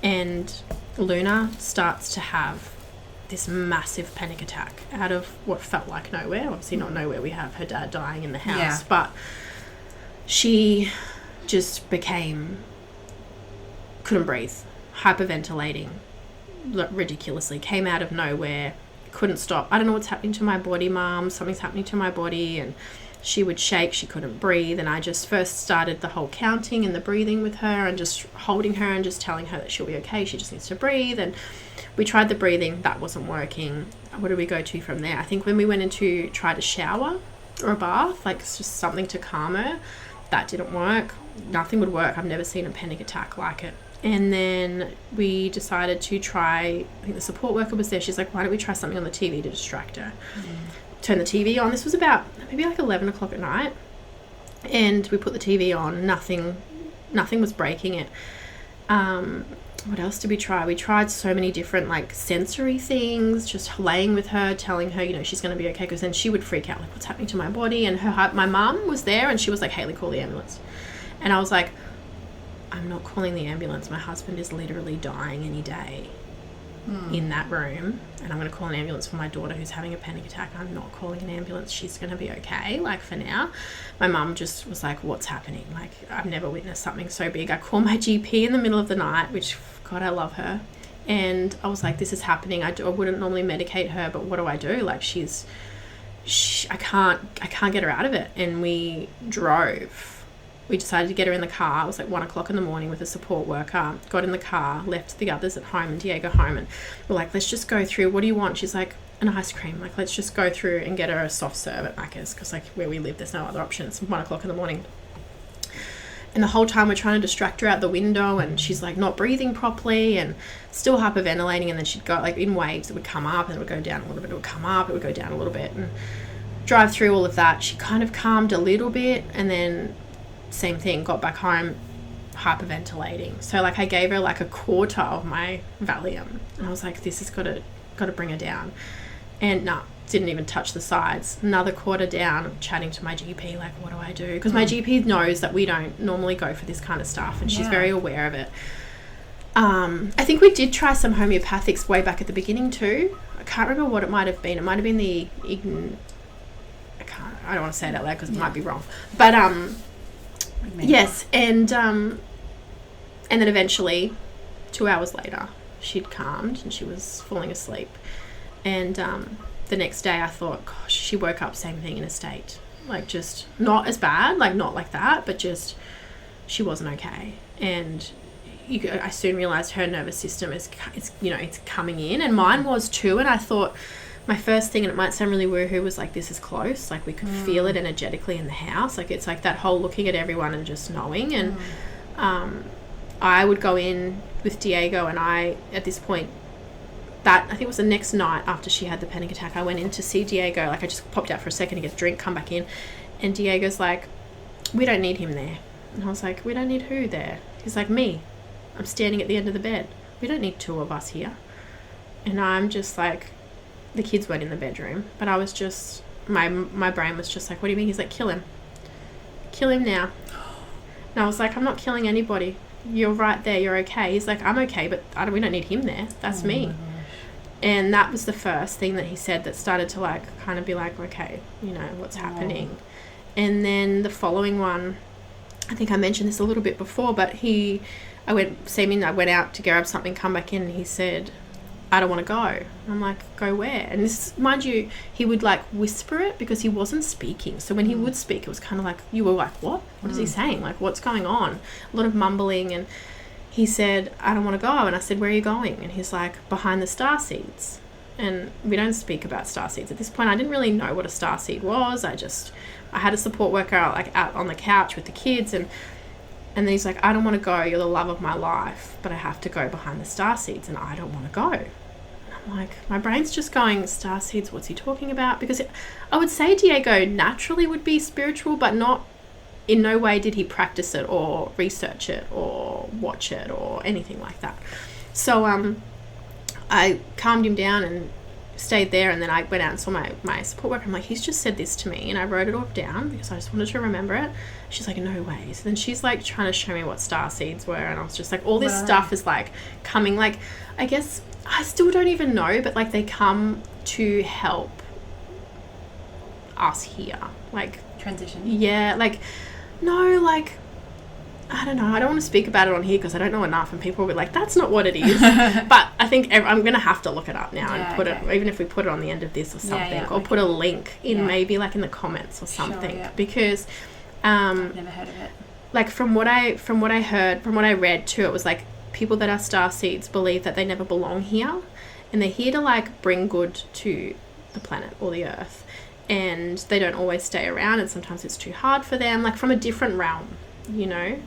And Luna starts to have this massive panic attack out of what felt like nowhere. Obviously not nowhere, we have her dad dying in the house. But she just couldn't breathe, hyperventilating ridiculously, came out of nowhere, couldn't stop. I don't know what's happening to my body, Mum. Something's happening to my body. And she would shake, she couldn't breathe. And I just first started the whole counting and the breathing with her and just holding her and just telling her that she'll be okay, she just needs to breathe. And we tried the breathing, that wasn't working. What did we go to from there? I think when we went in to try to shower or a bath, like it's just something to calm her, that didn't work. Nothing would work. I've never seen a panic attack like it. And then we decided to try, I think the support worker was there, she's like, why don't we try something on the TV to distract her? Turn the TV on. This was about maybe like 11 o'clock at night, and we put the TV on. Nothing was breaking it. What else did we try? We tried so many different like sensory things, just laying with her, telling her, you know, she's going to be okay, because then she would freak out, like, what's happening to my body? And my mum was there, and she was like, Hayley, call the ambulance. And I was like, I'm not calling the ambulance. My husband is literally dying any day in that room, and I'm going to call an ambulance for my daughter who's having a panic attack. I'm not calling an ambulance. She's going to be okay, like, for now. My mum just was like, what's happening? Like, I've never witnessed something so big. I call my GP in the middle of the night, which, God, I love her. And I was like, this is happening. I wouldn't normally medicate her, but what do I do? Like, I can't get her out of it. And we drove. We decided to get her in the car. It was like 1 o'clock in the morning with a support worker. Got in the car, left the others at home and Diego home, and we're like, let's just go through. What do you want? She's like, an ice cream. Like, let's just go through and get her a soft serve at Macca's, because like where we live, there's no other option. It's 1 o'clock in the morning. And the whole time we're trying to distract her out the window, and she's like not breathing properly and still hyperventilating. And then she'd go like in waves. It would come up and it would go down a little bit. It would come up, it would go down a little bit, and drive through all of that. She kind of calmed a little bit, and then same thing, got back home hyperventilating. So like I gave her like a quarter of my Valium, and I was like, this has got to bring her down. And didn't even touch the sides. Another quarter down. I'm chatting to my GP, like, what do I do? Because my GP knows that we don't normally go for this kind of stuff, and she's very aware of it. I think we did try some homeopathics way back at the beginning too. I can't remember what it might have been. It might have been I don't want to say it out loud because it might be wrong. But yes, and then eventually 2 hours later she'd calmed and she was falling asleep. And the next day I thought, gosh, she woke up same thing in a state, like just not as bad, like not like that, but just she wasn't okay. And I soon realized her nervous system is it's coming in, and mine was too. And I thought, my first thing, and it might sound really woohoo, was like, this is close. Like we could feel it energetically in the house. Like it's like that whole looking at everyone and just knowing. And I would go in with Diego, and at this point, I think it was the next night after she had the panic attack, I went in to see Diego. Like I just popped out for a second to get a drink, come back in, and Diego's like, we don't need him there. And I was like, we don't need who there? He's like, me. I'm standing at the end of the bed. We don't need two of us here. And I'm just like, the kids weren't in the bedroom, but I was just, my brain was just like, what do you mean? He's like, kill him now. And I was like, I'm not killing anybody. You're right there. You're okay. He's like, I'm okay, but we don't need him there. That's me. And that was the first thing that he said that started to like kind of be like, okay, what's happening. And then the following one, I think I mentioned this a little bit before, but I went out to grab something, come back in, and he said, I don't want to go. And I'm like, go where? And this, mind you, he would like whisper it because he wasn't speaking. So when he would speak, it was kind of like, you were like, what? What is he saying? Like, what's going on? A lot of mumbling. And he said, I don't want to go. And I said, where are you going? And he's like, behind the starseeds. And we don't speak about starseeds. At this point, I didn't really know what a starseed was. I had a support worker like out on the couch with the kids, and And then he's like, I don't want to go. You're the love of my life, but I have to go behind the starseeds, and I don't want to go. And I'm like, my brain's just going, starseeds, what's he talking about? Because I would say Diago naturally would be spiritual, but not, in no way did he practice it or research it or watch it or anything like that. So I calmed him down and stayed there, and then I went out and saw my support worker. I'm like, he's just said this to me, and I wrote it all down because I just wanted to remember it. She's like, no way. So then she's like trying to show me what star seeds were, and I was just like, all this stuff is like coming, like, I guess I still don't even know, but like they come to help us here, like transition. Yeah, like no, like I don't know. I don't want to speak about it on here because I don't know enough, and people will be like, that's not what it is. But I think I'm going to have to look it up now and put it, even if we put it on the end of this or something, or put a link in maybe like in the comments or something, because I've never heard of it. Like from what I read too, it was like people that are starseeds believe that they never belong here, and they're here to like bring good to the planet or the earth, and they don't always stay around, and sometimes it's too hard for them, like from a different realm, you know.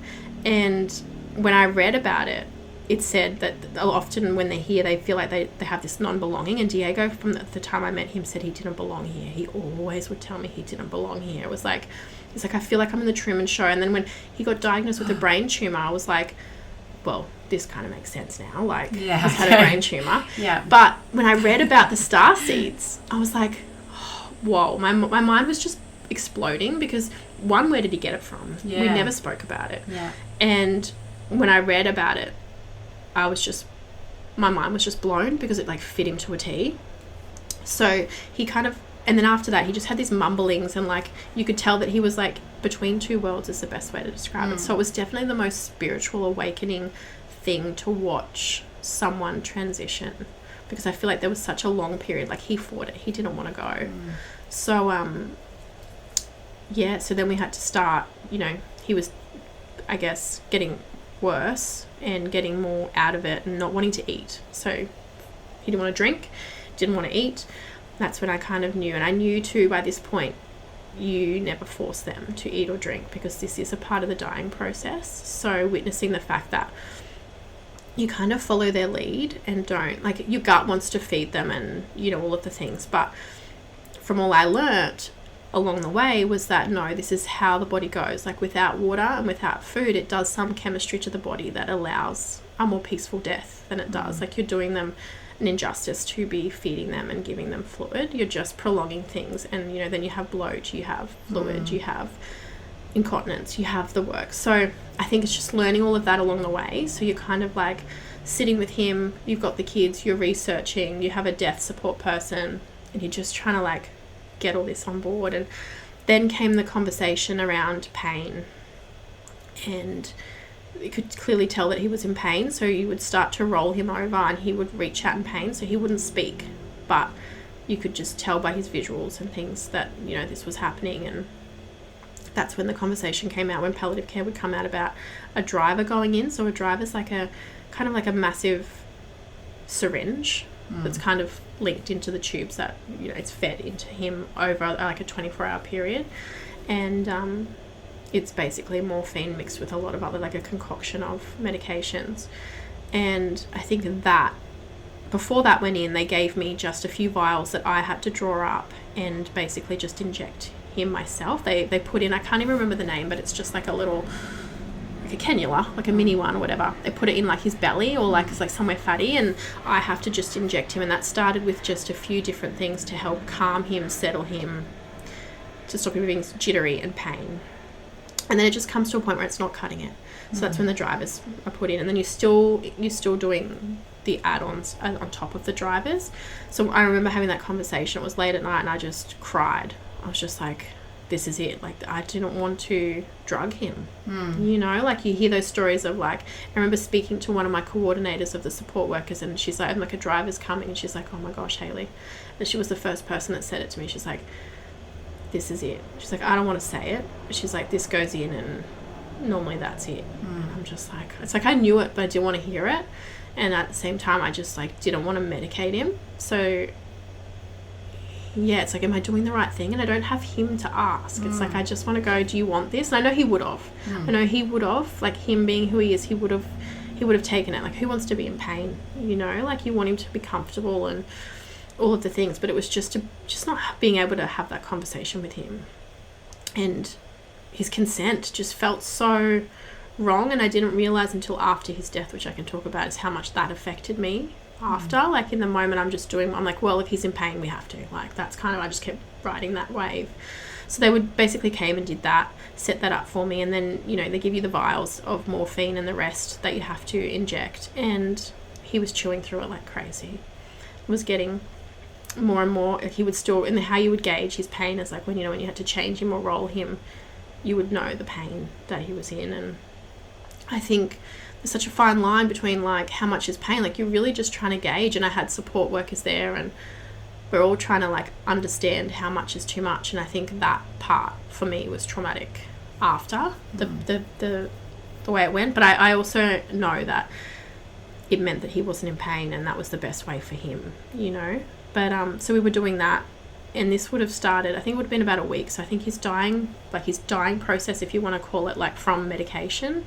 And when I read about it, it said that often when they're here, they feel like they have this non-belonging. And Diago, from the time I met him, said he didn't belong here. He always would tell me he didn't belong here. It was like, he's like, I feel like I'm in the Truman Show. And then when he got diagnosed with a brain tumor, I was like, well, this kind of makes sense now. Like, he's had a brain tumor. But when I read about the star seeds, I was like, oh, whoa, my mind was just exploding, because one, where did he get it from? We never spoke about it. And when I read about it, my mind was just blown, because it like fit him to a T. So he kind of, and then after that he just had these mumblings, and like you could tell that he was like between two worlds is the best way to describe it. So it was definitely the most spiritual awakening thing to watch someone transition, because I feel like there was such a long period, like he fought it, he didn't want to go. So so then we had to start, you know, he was, I guess, getting worse and getting more out of it and not wanting to eat. So he didn't want to drink, didn't want to eat. That's when I kind of knew. And I knew too, by this point, you never force them to eat or drink, because this is a part of the dying process. So witnessing the fact that you kind of follow their lead and don't, like, your gut wants to feed them and, you know, all of the things. But from all I learnt along the way was that, no, this is how the body goes. Like, without water and without food, it does some chemistry to the body that allows a more peaceful death than it does. Like, you're doing them an injustice to be feeding them and giving them fluid. You're just prolonging things. And, you know, then you have bloat, you have fluid, you have incontinence, you have the work. So I think it's just learning all of that along the way. So you're kind of like sitting with him, you've got the kids, you're researching, you have a death support person, and you're just trying to like get all this on board. And then came the conversation around pain, and you could clearly tell that he was in pain. So you would start to roll him over and he would reach out in pain. So he wouldn't speak, but you could just tell by his visuals and things that, you know, this was happening. And that's when the conversation came out, when palliative care would come out, about a driver going in. So a driver's like a kind of like a massive syringe that's kind of linked into the tubes that, you know, it's fed into him over like a 24-hour period. And it's basically morphine mixed with a lot of other, like a concoction of medications. And I think that before that went in, they gave me just a few vials that I had to draw up and basically just inject him myself. They put in, I can't even remember the name, but it's just like a little, like a cannula, like a mini one or whatever. They put it in like his belly, or like it's like somewhere fatty, and I have to just inject him. And that started with just a few different things to help calm him, settle him, to stop him being jittery and pain. And then it just comes to a point where it's not cutting it. So that's when the drivers are put in, and then you're still doing the add-ons on top of the drivers. So I remember having that conversation. It was late at night, and I just cried. I was just like, this is it. Like, I didn't want to drug him. You know, like, you hear those stories of, like, I remember speaking to one of my coordinators of the support workers, and she's like, I'm like, a driver's coming, and she's like, oh my gosh, Hayley. And she was the first person that said it to me. She's like, this is it. She's like, I don't want to say it. She's like, this goes in, and normally that's it. I'm just like, it's like, I knew it, but I didn't want to hear it. And at the same time, I just like didn't want to medicate him. So it's like, am I doing the right thing? And I don't have him to ask. It's like, I just want to go, do you want this? And I know he would have. I know he would have, like, him being who he is, he would have taken it. Like, who wants to be in pain? You know, like, you want him to be comfortable and all of the things. But it was just not being able to have that conversation with him. And his consent just felt so wrong. And I didn't realize until after his death, which I can talk about, is how much that affected me after. Like, in the moment, I'm like, well, if he's in pain, we have to. Like, that's kind of, I just kept riding that wave. So they would basically came and did that, set that up for me. And then, you know, they give you the vials of morphine and the rest that you have to inject. And he was chewing through it like crazy. It was getting more and more. He would still, and how you would gauge his pain is like when you had to change him or roll him, you would know the pain that he was in. And I think there's such a fine line between, like, how much is pain. Like, you're really just trying to gauge. And I had support workers there, and we're all trying to, like, understand how much is too much. And I think that part for me was traumatic after the way it went. But I also know that it meant that he wasn't in pain, and that was the best way for him, you know. But so we were doing that, and this would have started, I think it would have been about a week. So I think his dying process, if you want to call it, like, from medication,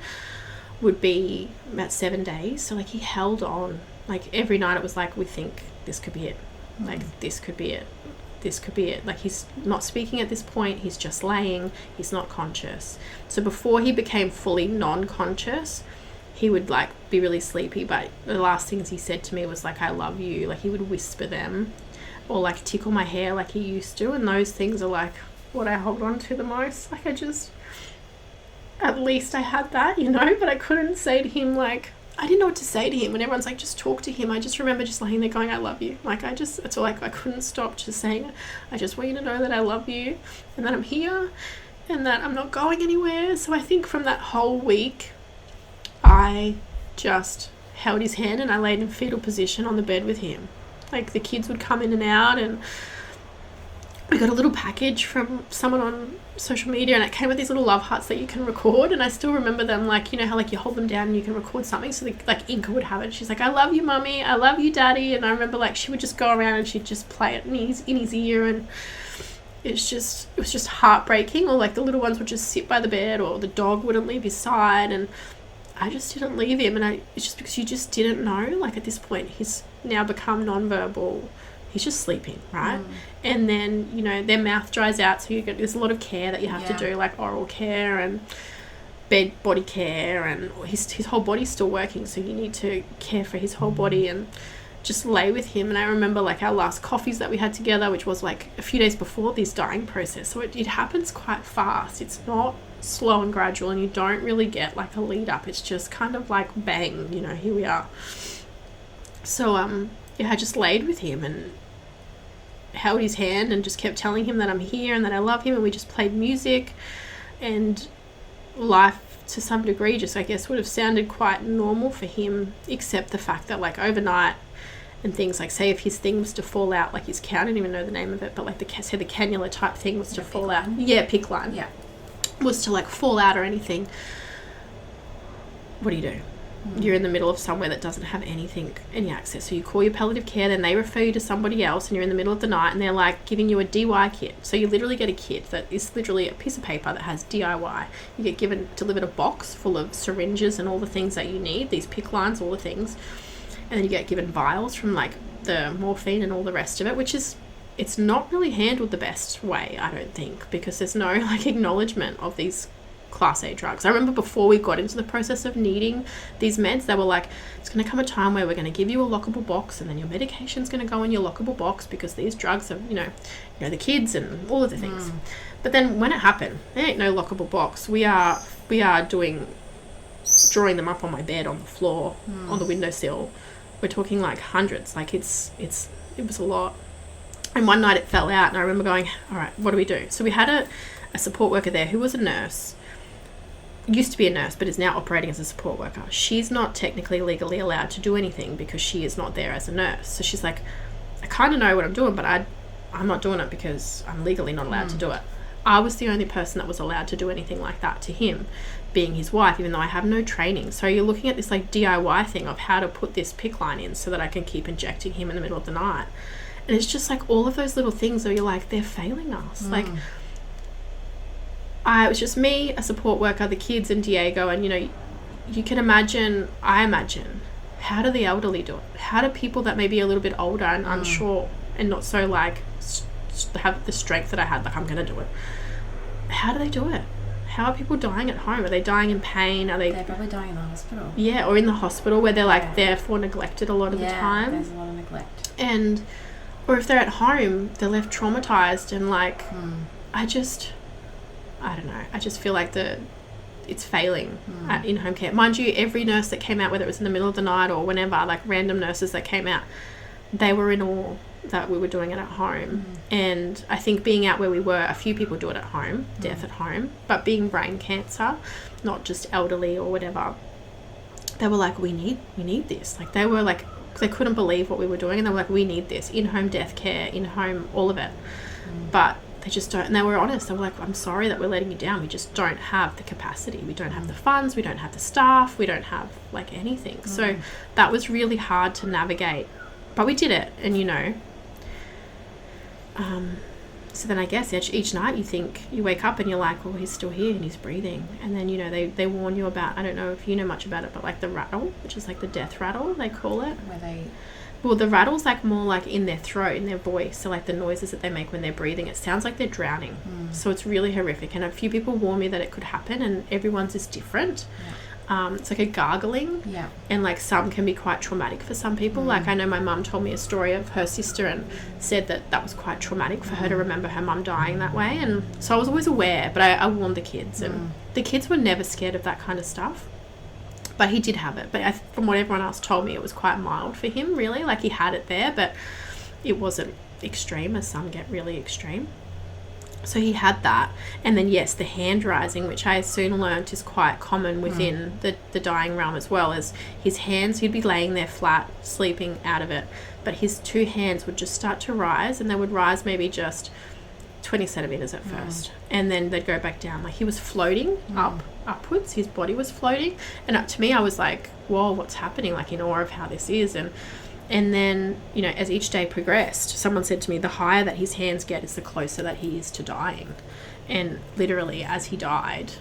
would be about 7 days. So, like, he held on. Like, every night it was like, we think this could be it. Like, this could be it. This could be it. Like, he's not speaking at this point. He's just laying. He's not conscious. So before he became fully non-conscious, he would, like, be really sleepy. But the last things he said to me was, like, I love you. Like, he would whisper them, or, like, tickle my hair like he used to. And those things are, like, what I hold on to the most. Like, at least I had that, you know, but I couldn't say to him, like, I didn't know what to say to him. When everyone's like, just talk to him, I just remember just laying there going, I love you. Like, it's all, like, I couldn't stop just saying, I just want you to know that I love you, and that I'm here, and that I'm not going anywhere. So I think from that whole week, I just held his hand and I laid in fetal position on the bed with him. Like, the kids would come in and out, and we got a little package from someone on social media, and it came with these little love hearts that you can record. And I still remember them, like, you know how, like, you hold them down and you can record something. So, like, Inca would have it. She's like, I love you, mummy. I love you, daddy. And I remember, like, she would just go around and she'd just play it in his ear, and it was just heartbreaking. Or, like, the little ones would just sit by the bed, or the dog wouldn't leave his side, and I just didn't leave him. And it's just because you just didn't know. Like, at this point, he's now become non-verbal. He's just sleeping, right? And then, you know, their mouth dries out, so there's a lot of care that you have to do, like oral care and body care, and his whole body's still working, so you need to care for his whole body and just lay with him. And I remember, like, our last coffees that we had together, which was, like, a few days before this dying process, so it happens quite fast. It's not slow and gradual, and you don't really get, like, a lead up. It's just kind of like, bang, you know, here we are. So I just laid with him and held his hand and just kept telling him that I'm here and that I love him, and we just played music, and life to some degree just, I guess, would have sounded quite normal for him, except the fact that, like, overnight and things, like, say if his thing was to fall out, like his I don't even know the name of it, but, like, the cannula type thing was to fall out. Yeah, PICC line. Yeah. Was to, like, fall out or anything. What do? You're in the middle of somewhere that doesn't have any access. So you call your palliative care, then they refer you to somebody else, and you're in the middle of the night, and they're, like, giving you a DY kit. So you literally get a kit that is literally a piece of paper that has DIY. You get delivered a box full of syringes and all the things that you need, these PICC lines, all the things. And then you get given vials from, like, the morphine and all the rest of it, which is, it's not really handled the best way, I don't think, because there's no, like, acknowledgement of these Class A drugs. I remember before we got into the process of needing these meds, they were like, it's going to come a time where we're going to give you a lockable box, and then your medication's going to go in your lockable box, because these drugs are, you know, the kids and all of the things. But then when it happened, there ain't no lockable box. We are drawing them up on my bed, on the floor, on the windowsill. We're talking, like, hundreds. Like, it was a lot. And one night it fell out, and I remember going, all right, what do we do? So we had a support worker there who was a nurse, used to be a nurse, but is now operating as a support worker. She's not technically legally allowed to do anything because she is not there as a nurse. So she's like, I kind of know what I'm doing, but I'm not doing it because I'm legally not allowed to do it. I was the only person that was allowed to do anything like that to him, being his wife, even though I have no training. So you're looking at this, like, DIY thing of how to put this PICC line in so that I can keep injecting him in the middle of the night. And it's just like all of those little things where you're like, they're failing us. Like, it was just me, a support worker, the kids, and Diago. And, you know, you can imagine, I imagine, how do the elderly do it? How do people that may be a little bit older and unsure and not so, like, have the strength that I had, like, I'm going to do it. How do they do it? How are people dying at home? Are they dying in pain? They're probably dying in the hospital. Yeah, or in the hospital where they're, like, therefore neglected a lot of the time. There's a lot of neglect. And, or if they're at home, they're left traumatized and, like, I don't know. I just feel like it's failing at in-home care. Mind you, every nurse that came out, whether it was in the middle of the night or whenever, like random nurses that came out, they were in awe that we were doing it at home. And I think being out where we were, a few people do it at home, death at home, but being brain cancer, not just elderly or whatever, they were like, we need this. Like, they were like, they couldn't believe what we were doing, and they were like, we need this in-home death care, in-home, all of it. But they just don't, and they were honest. They were like, I'm sorry that we're letting you down. We just don't have the capacity. We don't have the funds. We don't have the staff. We don't have, like, anything. So that was really hard to navigate. But we did it, and, you know, so then I guess each night you wake up and you're like, well, he's still here and he's breathing. And then, you know, they warn you about, I don't know if you know much about it, but like the rattle, which is like the death rattle, they call it. Well, the rattle's like more like in their throat, in their voice. So like the noises that they make when they're breathing, it sounds like they're drowning. So it's really horrific. And a few people warn me that it could happen, and everyone's is different. It's like a gargling, and like some can be quite traumatic for some people. Like I know my mum told me a story of her sister and said that was quite traumatic for her to remember her mum dying that way. And so I was always aware, but I warned the kids, and the kids were never scared of that kind of stuff. But he did have it, but from what everyone else told me, it was quite mild for him, really. Like he had it there, but it wasn't extreme, as some get really extreme. So he had that. And then, yes, the hand rising, which I soon learnt is quite common within the dying realm as well, as his hands, he'd be laying there flat, sleeping out of it, but his two hands would just start to rise, and they would rise maybe just 20 centimeters at first, and then they'd go back down. Like he was floating upwards, his body was floating, and to me I was like, whoa, what's happening? Like in awe of how this is. And then, you know, as each day progressed, someone said to me, the higher that his hands get is the closer that he is to dying. And literally, as he died,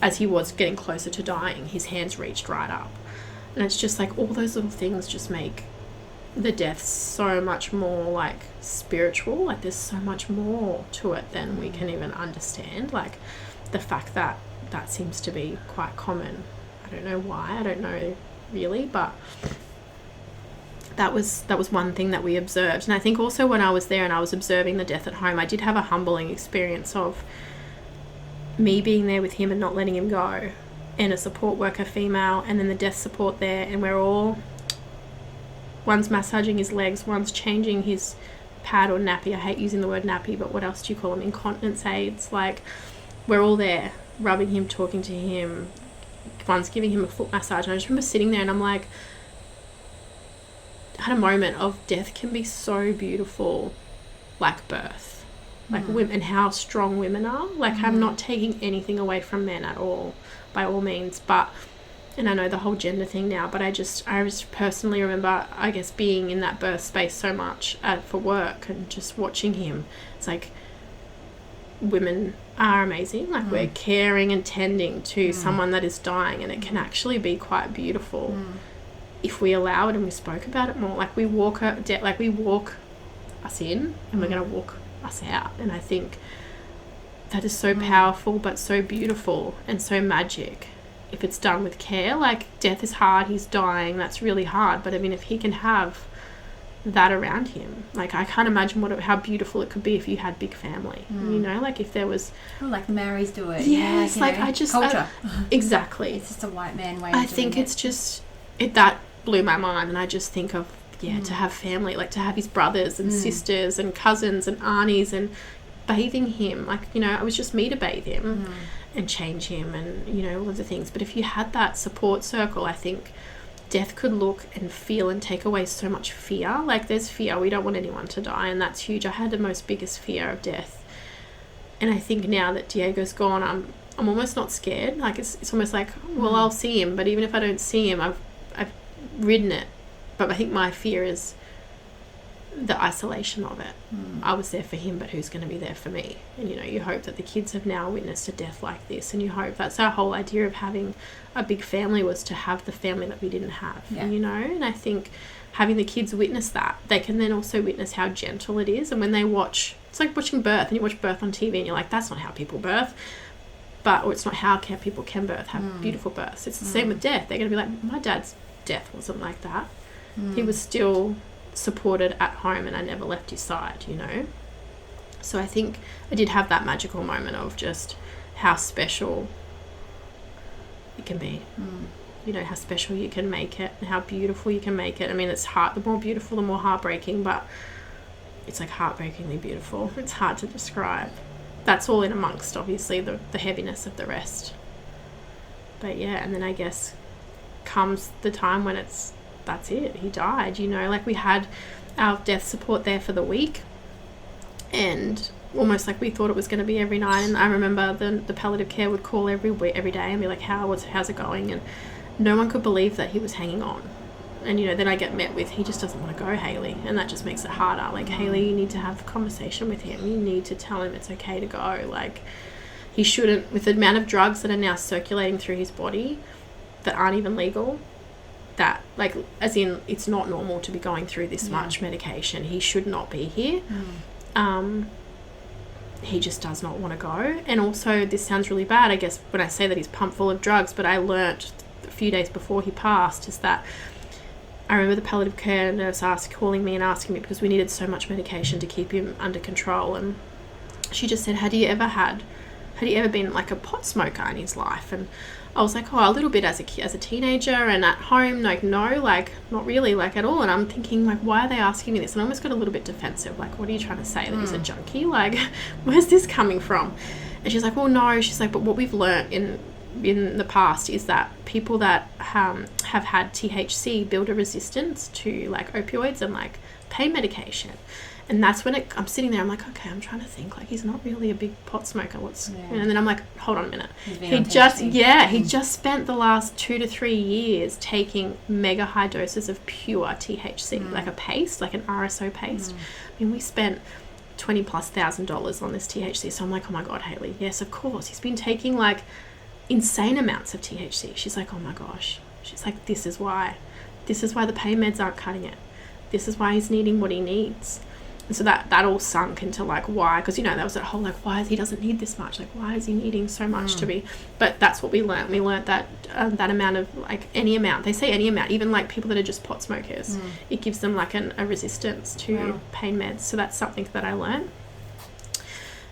as he was getting closer to dying, his hands reached right up. And it's just like all those little things just make the death so much more like spiritual. Like there's so much more to it than we can even understand. Like the fact that seems to be quite common. I don't know why, I don't know really, but that was one thing that we observed. And I think also when I was there and I was observing the death at home, I did have a humbling experience of me being there with him and not letting him go, and a support worker female, and then the death support there, and we're all, one's massaging his legs, one's changing his pad or nappy. I hate using the word nappy, but what else do you call them? Incontinence aids. Like we're all there rubbing him, talking to him, one's giving him a foot massage. And I just remember sitting there and I'm like, had a moment of death can be so beautiful, like birth, like women, and how strong women are. Like I'm not taking anything away from men at all, by all means, but, and I know the whole gender thing now, but I just personally remember, I guess, being in that birth space so much for work and just watching him. It's like women are amazing. Like we're caring and tending to someone that is dying, and it can actually be quite beautiful. If we allow it and we spoke about it more. Like we walk us in, and we're going to walk us out. And I think that is so powerful, but so beautiful and so magic if it's done with care. Like death is hard, he's dying, that's really hard, but I mean if he can have that around him, like I can't imagine how beautiful it could be if you had big family. You know, like if there was like the Maoris do it. Yes, like know, I just culture. Exactly. It's just a white man way. I think it's just that blew my mind, and I just think of to have family, like to have his brothers and sisters and cousins and aunties, and bathing him, like, you know, it was just me to bathe him and change him, and, you know, all of the things. But if you had that support circle, I think death could look and feel and take away so much fear. Like there's fear, we don't want anyone to die, and that's huge. I had the most biggest fear of death, and I think now that Diago's gone, I'm almost not scared. Like it's almost like, well, I'll see him, but even if I don't see him, I've ridden it. But I think my fear is the isolation of it. I was there for him, but who's going to be there for me? And, you know, you hope that the kids have now witnessed a death like this, and you hope that's our whole idea of having a big family, was to have the family that we didn't have, you know. And I think having the kids witness that, they can then also witness how gentle it is. And when they watch, it's like watching birth, and you watch birth on TV and you're like, that's not how people birth, or it's not how people can birth, have beautiful births. It's the same with death. They're going to be like, my dad's death wasn't like that. He was still supported at home, and I never left his side, you know. So I think I did have that magical moment of just how special it can be. You know, how special you can make it, and how beautiful you can make it. I mean, it's hard, the more beautiful, the more heartbreaking, but it's like heartbreakingly beautiful. It's hard to describe. That's all in amongst, obviously, the heaviness of the rest. But yeah, and then I guess comes the time when that's it, he died, you know. Like, we had our death support there for the week, and almost like we thought it was going to be every night. And I remember the palliative care would call every day and be like, how's it going? And no one could believe that he was hanging on. And, you know, then I get met with, he just doesn't want to go, Hayley. And that just makes it harder. Like, Hayley, you need to have a conversation with him. You need to tell him it's okay to go. Like, he shouldn't, with the amount of drugs that are now circulating through his body that aren't even legal, that, like, as in, it's not normal to be going through this much medication. He should not be here. He just does not want to go. And also, this sounds really bad, I guess, when I say that he's pumped full of drugs, but I learnt a few days before he passed is that I remember the palliative care nurse calling me and asking me, because we needed so much medication to keep him under control, and she just said, had he ever been like a pot smoker in his life? And I was like, a little bit as a teenager, and at home, like, no, like, not really, like, at all. And I'm thinking, like, why are they asking me this? And I almost got a little bit defensive, like, what are you trying to say, that he's a junkie? Like, where's this coming from? And she's like, well, no, she's like, but what we've learnt in the past is that people that have had THC build a resistance to, like, opioids and, like, pain medication. And that's when I'm sitting there, I'm like, okay, I'm trying to think, like, he's not really a big pot smoker. And then I'm like, hold on a minute. He just spent the last 2 to 3 years taking mega high doses of pure THC, like a paste, like an RSO paste. I mean, we spent $20,000+ on this THC. So I'm like, oh my God, Hayley, yes, of course. He's been taking, like, insane amounts of THC. She's like, oh my gosh. She's like, this is why the pain meds aren't cutting it. This is why he's needing what he needs. And so that all sunk into, like, why, because, you know, that was that whole, like, why he doesn't need this much, like, why is he needing so much to be, but that's what we learned. We learned that that amount of, like, any amount, they say any amount, even, like, people that are just pot smokers, it gives them, like, a resistance to pain meds. So that's something that I learned.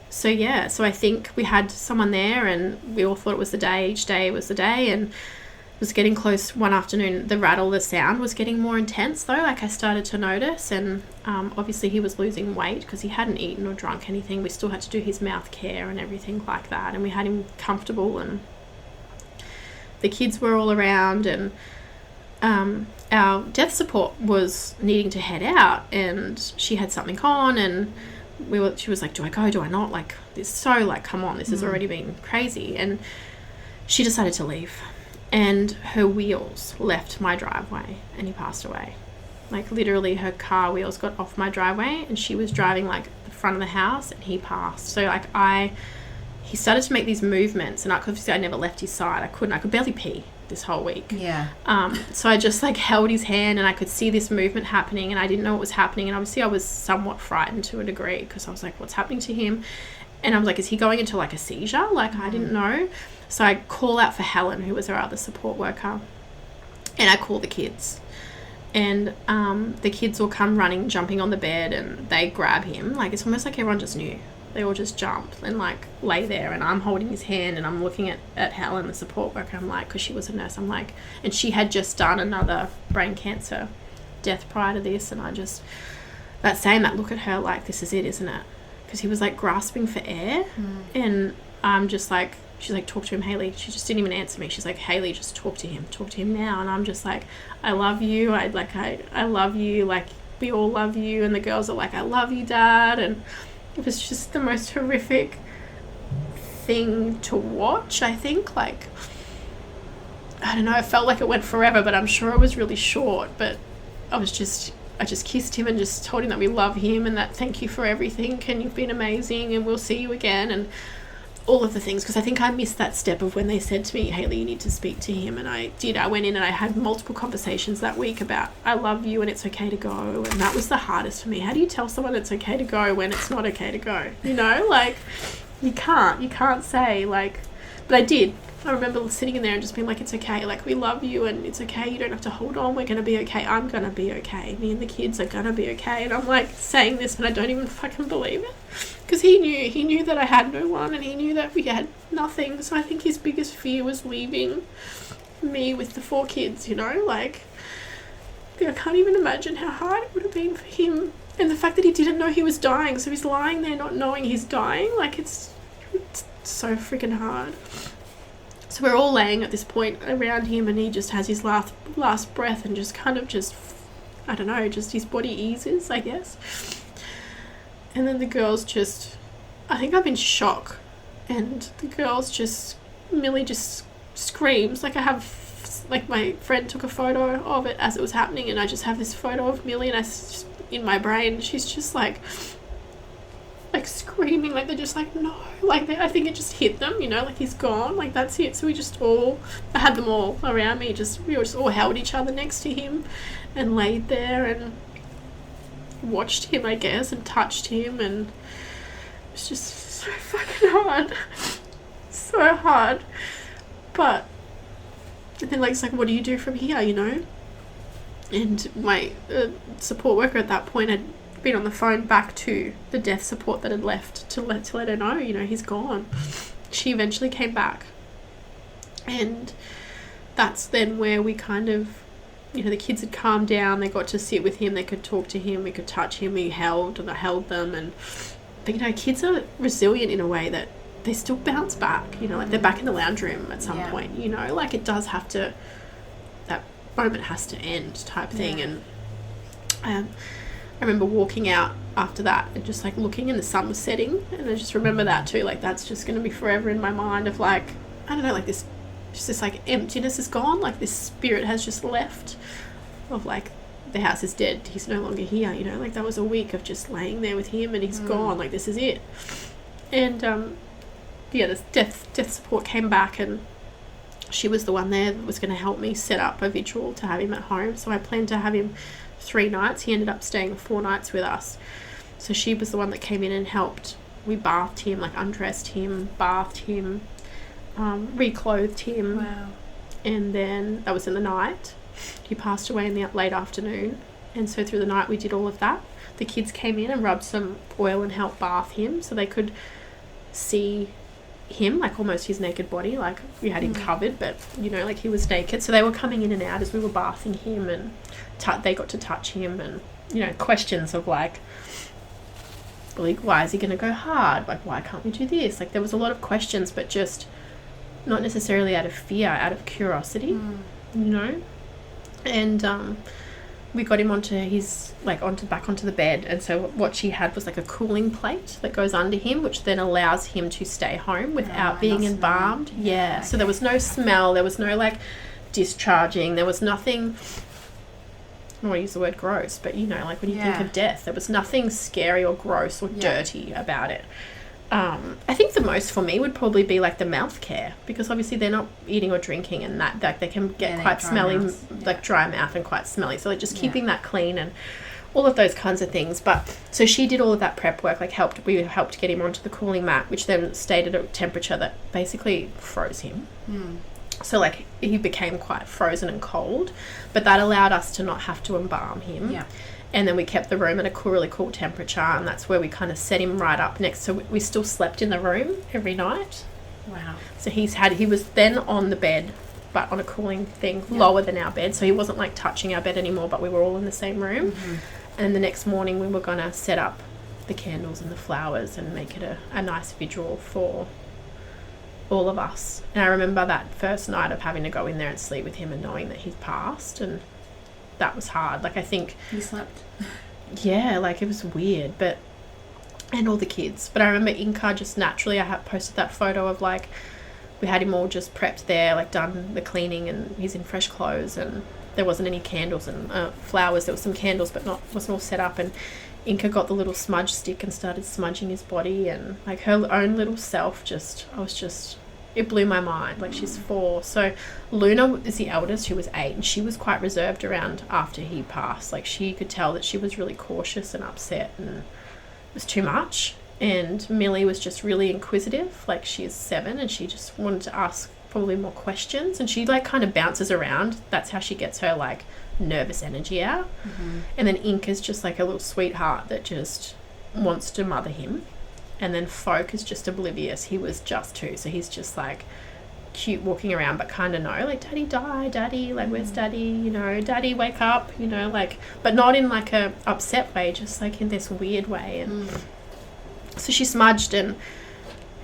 So yeah, so I think we had someone there, and we all thought it was the day. Each day was the day, and it was getting close. One afternoon, the sound was getting more intense, though. Like, I started to notice, and obviously he was losing weight because he hadn't eaten or drunk anything. We still had to do his mouth care and everything like that, and we had him comfortable, and the kids were all around, and our death support was needing to head out, and she had something on, and she was like, do I go, do I not? Like, this so, like, come on, this has already been crazy. And she decided to leave, and her wheels left my driveway, and he passed away. Like, literally, her car wheels got off my driveway, and she was driving, like, the front of the house, and he passed. So, like, he started to make these movements, and obviously I never left his side. I could barely pee this whole week. So I just, like, held his hand, and I could see this movement happening, and I didn't know what was happening. And obviously I was somewhat frightened to a degree, because I was like, what's happening to him? And I was like, is he going into, like, a seizure? Like, I didn't know. So I call out for Helen, who was our other support worker, and I call the kids. And the kids will come running, jumping on the bed, and they grab him. Like, it's almost like everyone just knew. They all just jump and, like, lay there, and I'm holding his hand, and I'm looking at Helen, the support worker. I'm like, because she was a nurse, I'm like, and she had just done another brain cancer death prior to this, and that look at her, like, this is it, isn't it? Because he was, like, grasping for air, and I'm just like, she's like, talk to him, Hayley. She just didn't even answer me. She's like, Hayley, just talk to him now. And I'm just like, I love you. I love you. Like, we all love you. And the girls are like, I love you, Dad. And it was just the most horrific thing to watch, I think. Like, I don't know, it felt like it went forever, but I'm sure it was really short. But I was just I just kissed him and just told him that we love him and that thank you for everything and you've been amazing and we'll see you again and all of the things, because I think I missed that step of when they said to me, Hayley, you need to speak to him. And I did. I went in and I had multiple conversations that week about I love you and it's okay to go, and that was the hardest for me. How do you tell someone it's okay to go when it's not okay to go? You know, like you can't say like, but I did. I remember sitting in there and just being like, it's okay, like we love you and it's okay, you don't have to hold on, we're going to be okay, I'm going to be okay, me and the kids are going to be okay. And I'm like saying this but I don't even fucking believe it, because he knew that I had no one and he knew that we had nothing. So I think his biggest fear was leaving me with the 4 kids, you know, like I can't even imagine how hard it would have been for him. And the fact that he didn't know he was dying, so he's lying there not knowing he's dying, like it's so freaking hard. So we're all laying at this point around him and he just has his last breath and just kind of just, I don't know, just his body eases, I guess. And then the girls just, I think I'm in shock, and the girls just, Millie just screams. Like I have, like my friend took a photo of it as it was happening and I just have this photo of Millie and I just, in my brain, she's just like screaming, like they're just like, no, like I think it just hit them, you know, like he's gone, like that's it. So we just all, I had them all around me, we all just all held each other next to him and laid there and watched him, I guess, and touched him, and it was just so fucking hard, so hard. But and then like it's like, what do you do from here, you know? And my support worker at that point had been on the phone back to the death support that had left to let her know, you know, he's gone. She eventually came back, and that's then where we kind of, you know, the kids had calmed down, they got to sit with him, they could talk to him, we could touch him, I held them. And but you know, kids are resilient in a way that they still bounce back, you know, like they're back in the lounge room at some point, you know, like it does have to, that moment has to end type thing. And I remember walking out after that and just like looking, and the sun was setting, and I just remember that too, like that's just going to be forever in my mind of like, I don't know, like this, just this like emptiness is gone, like this spirit has just left of like the house is dead, he's no longer here, you know, like that was a week of just laying there with him and he's gone, like this is it. And this death support came back, and she was the one there that was going to help me set up a vigil to have him at home. So I planned to have him 3 nights. He ended up staying 4 nights with us. So she was the one that came in and helped. We bathed him, like undressed him, bathed him, reclothed him. Wow. And then that was in the night. He passed away in the late afternoon, and so through the night we did all of that. The kids came in and rubbed some oil and helped bath him so they could see him, like almost his naked body, like we had him covered, but you know, like he was naked. So they were coming in and out as we were bathing him, and they got to touch him, and you know, questions of like why is he going to go hard, like why can't we do this, like there was a lot of questions, but just not necessarily out of fear, out of curiosity, you know. And we got him onto his, like back onto the bed, and so what she had was like a cooling plate that goes under him, which then allows him to stay home without being embalmed. Okay. So there was no smell, there was no like discharging, there was nothing, I don't want to use the word gross, but you know, like when you think of death, there was nothing scary or gross or dirty about it. I think the most for me would probably be like the mouth care, because obviously they're not eating or drinking, and that like they can get quite smelly, like dry mouth and quite smelly. So like just keeping that clean and all of those kinds of things. But so she did all of that prep work, like we helped get him onto the cooling mat, which then stayed at a temperature that basically froze him. So like he became quite frozen and cold, but that allowed us to not have to embalm him. And then we kept the room at a really cool temperature, and that's where we kind of set him right up next. So we still slept in the room every night. Wow. So he was then on the bed, but on a cooling thing lower than our bed. So he wasn't like touching our bed anymore, but we were all in the same room. And the next morning we were going to set up the candles and the flowers and make it a nice vigil for all of us. And I remember that first night of having to go in there and sleep with him and knowing that he'd passed, and that was hard. Like I think you slept. Yeah, like it was weird, but and all the kids. But I remember Inca just naturally, I had posted that photo of like we had him all just prepped there, like done the cleaning, and he's in fresh clothes, and there wasn't any candles and flowers. There was some candles, but wasn't all set up. And Inca got the little smudge stick and started smudging his body, and like her own little self it blew my mind. Like, she's 4. So Luna is the eldest, who was 8, and she was quite reserved around after he passed. Like, she could tell that she was really cautious and upset, and it was too much. And Millie was just really inquisitive. Like, she's 7 and she just wanted to ask probably more questions, and she like kind of bounces around. That's how she gets her like nervous energy out. And then Inca's just like a little sweetheart that just wants to mother him. And then Folk is just oblivious. He was just 2, so he's just like cute walking around, but kind of know, like, Daddy died, Daddy, like, where's Daddy, you know, Daddy, wake up, you know, like, but not in like a upset way, just like in this weird way. And so she smudged, and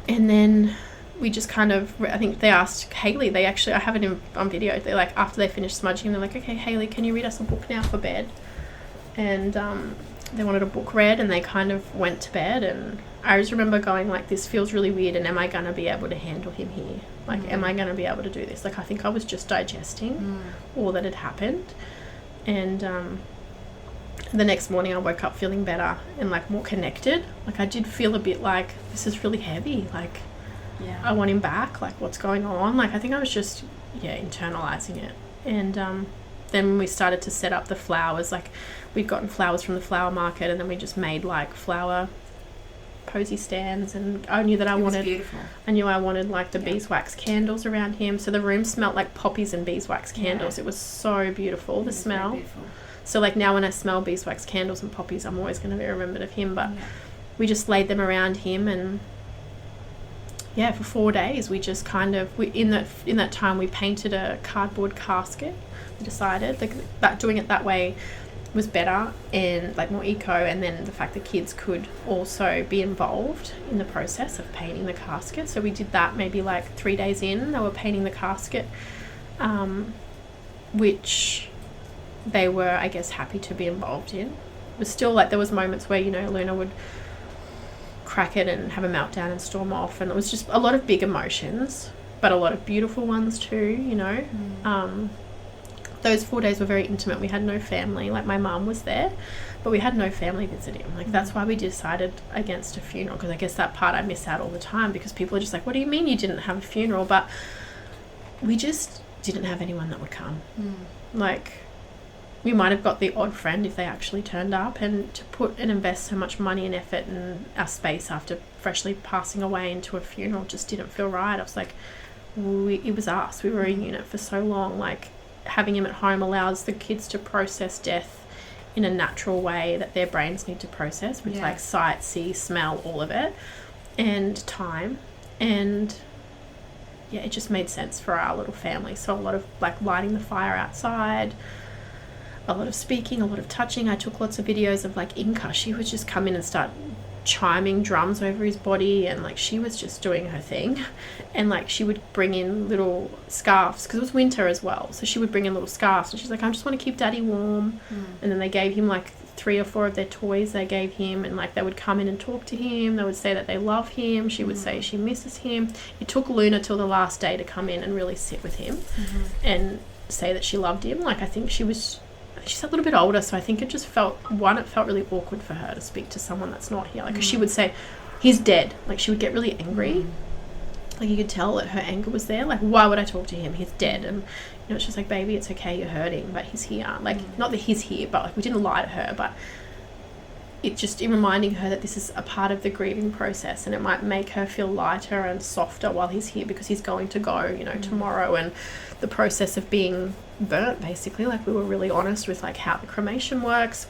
then we just kind of, I think they asked Hayley, I have it on video, they like, after they finished smudging, they're like, okay, Hayley, can you read us a book now for bed? And they wanted a book read, and they kind of went to bed. And I just remember going like, this feels really weird, and am I going to be able to handle him here? Like, am I going to be able to do this? Like, I think I was just digesting all that had happened. And the next morning I woke up feeling better and like more connected. Like, I did feel a bit like, this is really heavy. Like, I want him back. Like, what's going on? Like, I think I was just, internalizing it. And then when we started to set up the flowers, like, we'd gotten flowers from the flower market, and then we just made like flower posy stands, and I knew that I wanted like the beeswax candles around him. So the room smelled like poppies and beeswax candles. It was so beautiful, the smell. Beautiful. So like, now when I smell beeswax candles and poppies, I'm always going to be remembered of him. But we just laid them around him, and for 4 days we just kind of, in that time we painted a cardboard casket. We decided that doing it that way was better and like more eco, and then the fact that kids could also be involved in the process of painting the casket. So we did that maybe like 3 days in, they were painting the casket, which they were, I guess, happy to be involved in. It was still like, there was moments where, you know, Luna would crack it and have a meltdown and storm off, and it was just a lot of big emotions, but a lot of beautiful ones too, you know. Those 4 days were very intimate. We had no family. Like, my mum was there, but we had no family visiting. Like, that's why we decided against a funeral, because I guess that part I miss out all the time, because people are just like, what do you mean you didn't have a funeral? But we just didn't have anyone that would come. Like, we might have got the odd friend if they actually turned up, and to put and invest so much money and effort in our space after freshly passing away into a funeral just didn't feel right. I was like, it was us. We were a unit for so long. Like, having him at home allows the kids to process death in a natural way that their brains need to process, with like sight, see, smell, all of it, and time. And it just made sense for our little family. So a lot of like lighting the fire outside, a lot of speaking, a lot of touching. I took lots of videos of like Inca. She would just come in and start chiming drums over his body, and like, she was just doing her thing. And like, she would bring in little scarves, because it was winter as well, so she would bring in little scarves, and she's like, I just want to keep Daddy warm. And then they gave him like 3 or 4 of their toys they gave him, and like, they would come in and talk to him. They would say that they love him. She would say she misses him. It took Luna till the last day to come in and really sit with him and say that she loved him. Like, I think she's a little bit older, so I think it just felt really awkward for her to speak to someone that's not here. Like, she would say, he's dead. Like, she would get really angry. Like, you could tell that her anger was there. Like, why would I talk to him? He's dead. And, you know, she's like, baby, it's okay, you're hurting, but he's here. Like, not that he's here, but like, we didn't lie to her, but in reminding her that this is a part of the grieving process, and it might make her feel lighter and softer while he's here, because he's going to go, you know, tomorrow. And the process of being burnt, basically, like, we were really honest with like how the cremation works.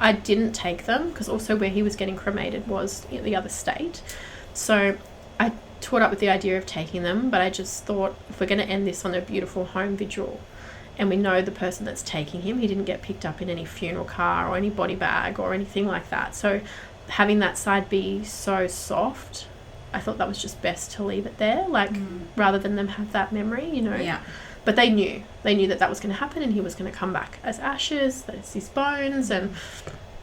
I didn't take them, because also where he was getting cremated was in the other state, so I taught up with the idea of taking them. But I just thought, if we're going to end this on a beautiful home vigil, and we know the person that's taking him, he didn't get picked up in any funeral car or any body bag or anything like that, so having that side be so soft, I thought that was just best to leave it there, like, rather than them have that memory, you know. But they knew that was going to happen, and he was going to come back as ashes, that's his bones. And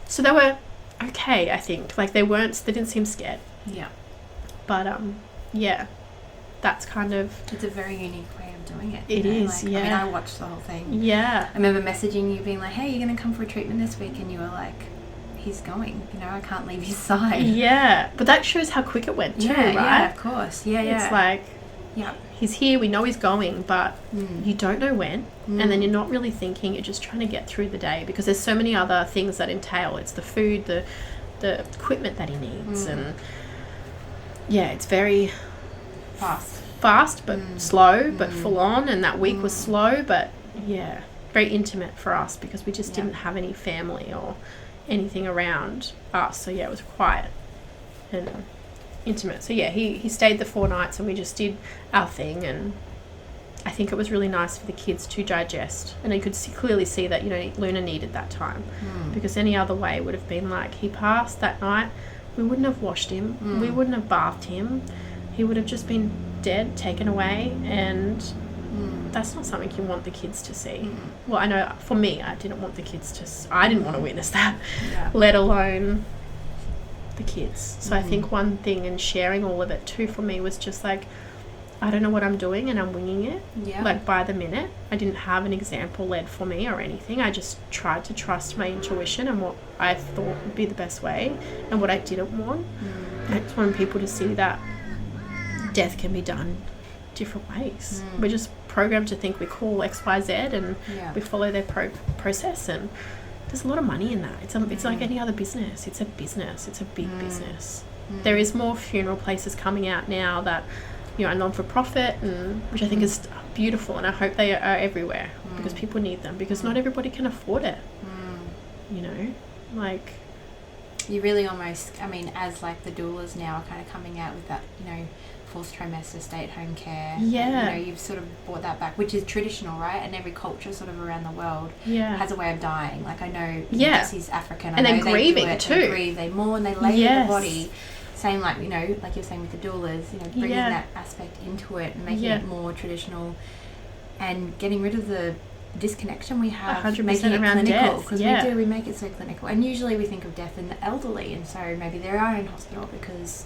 so they were okay, I think. Like, they didn't seem scared. But that's kind of, it's a very unique way of doing it. It is, I mean, yeah. I watched the whole thing. Yeah. I remember messaging you being like, hey, you're going to come for a treatment this week, and you were like, he's going, I can't leave his side. Yeah, but that shows how quick it went too, right? Yeah, of course. Yeah. It's like, yeah, he's here, we know he's going, but you don't know when, and then you're not really thinking, you're just trying to get through the day, because there's so many other things that entail. It's the food, the equipment that he needs, and yeah, it's very fast but slow, but full on, and that week was slow, but yeah, very intimate for us, because we just didn't have any family or anything around us. So yeah, it was quiet and intimate. So yeah, he stayed the 4 nights, and we just did our thing, and I think it was really nice for the kids to digest, and you could clearly see that Luna needed that time, because any other way would have been like, he passed that night, we wouldn't have washed him, we wouldn't have bathed him, he would have just been dead, taken away, and that's not something you want the kids to see. Well, I know for me, I didn't want the kids to, I didn't want to witness that, let alone the kids. So I think one thing in sharing all of it too for me was just like, I don't know what I'm doing, and I'm winging it, like by the minute. I didn't have an example led for me or anything. I just tried to trust my intuition and what I thought would be the best way, and what I didn't want. I just wanted people to see that death can be done different ways. We're just programmed to think we call X, Y, Z, and we follow their process, and there's a lot of money in that. It's like any other business. It's a business. It's a big business. There is more funeral places coming out now that are non-for-profit, and which I think is beautiful, and I hope they are everywhere, because people need them, because not everybody can afford it. Like, you really almost, I mean, as like the doulas now are kind of coming out with that, fourth trimester stay-at-home care. You've sort of brought that back, which is traditional, right? And every culture sort of around the world has a way of dying. Like, I know Jesse's African, and I know then grieving they do it, too. They grieve, they mourn, they lay the body. Same like, like you're saying with the doulas, bringing that aspect into it and making it more traditional, and getting rid of the disconnection we have, 100% making it around clinical, death. because we make it so clinical, and usually we think of death in the elderly, and so maybe they are in hospital because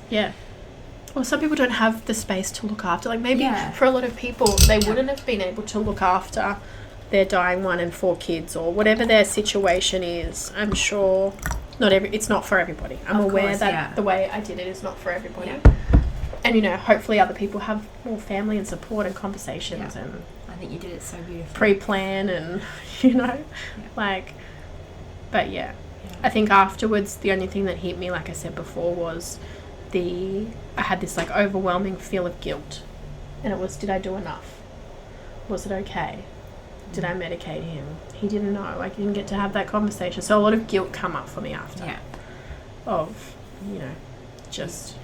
well, some people don't have the space to look after, like maybe for a lot of people they wouldn't have been able to look after their dying one and 4 kids, or whatever their situation is. I'm sure it's not for everybody. I'm aware that the way I did it is not for everybody. And hopefully other people have more family and support and conversations, and I think you did it so beautifully. Pre-plan, and like, but I think afterwards the only thing that hit me, like I said before, was I had this like overwhelming feel of guilt, and it was, did I do enough? Was it okay? Did I medicate him? He didn't know. I didn't get to have that conversation. So a lot of guilt come up for me after. Of, just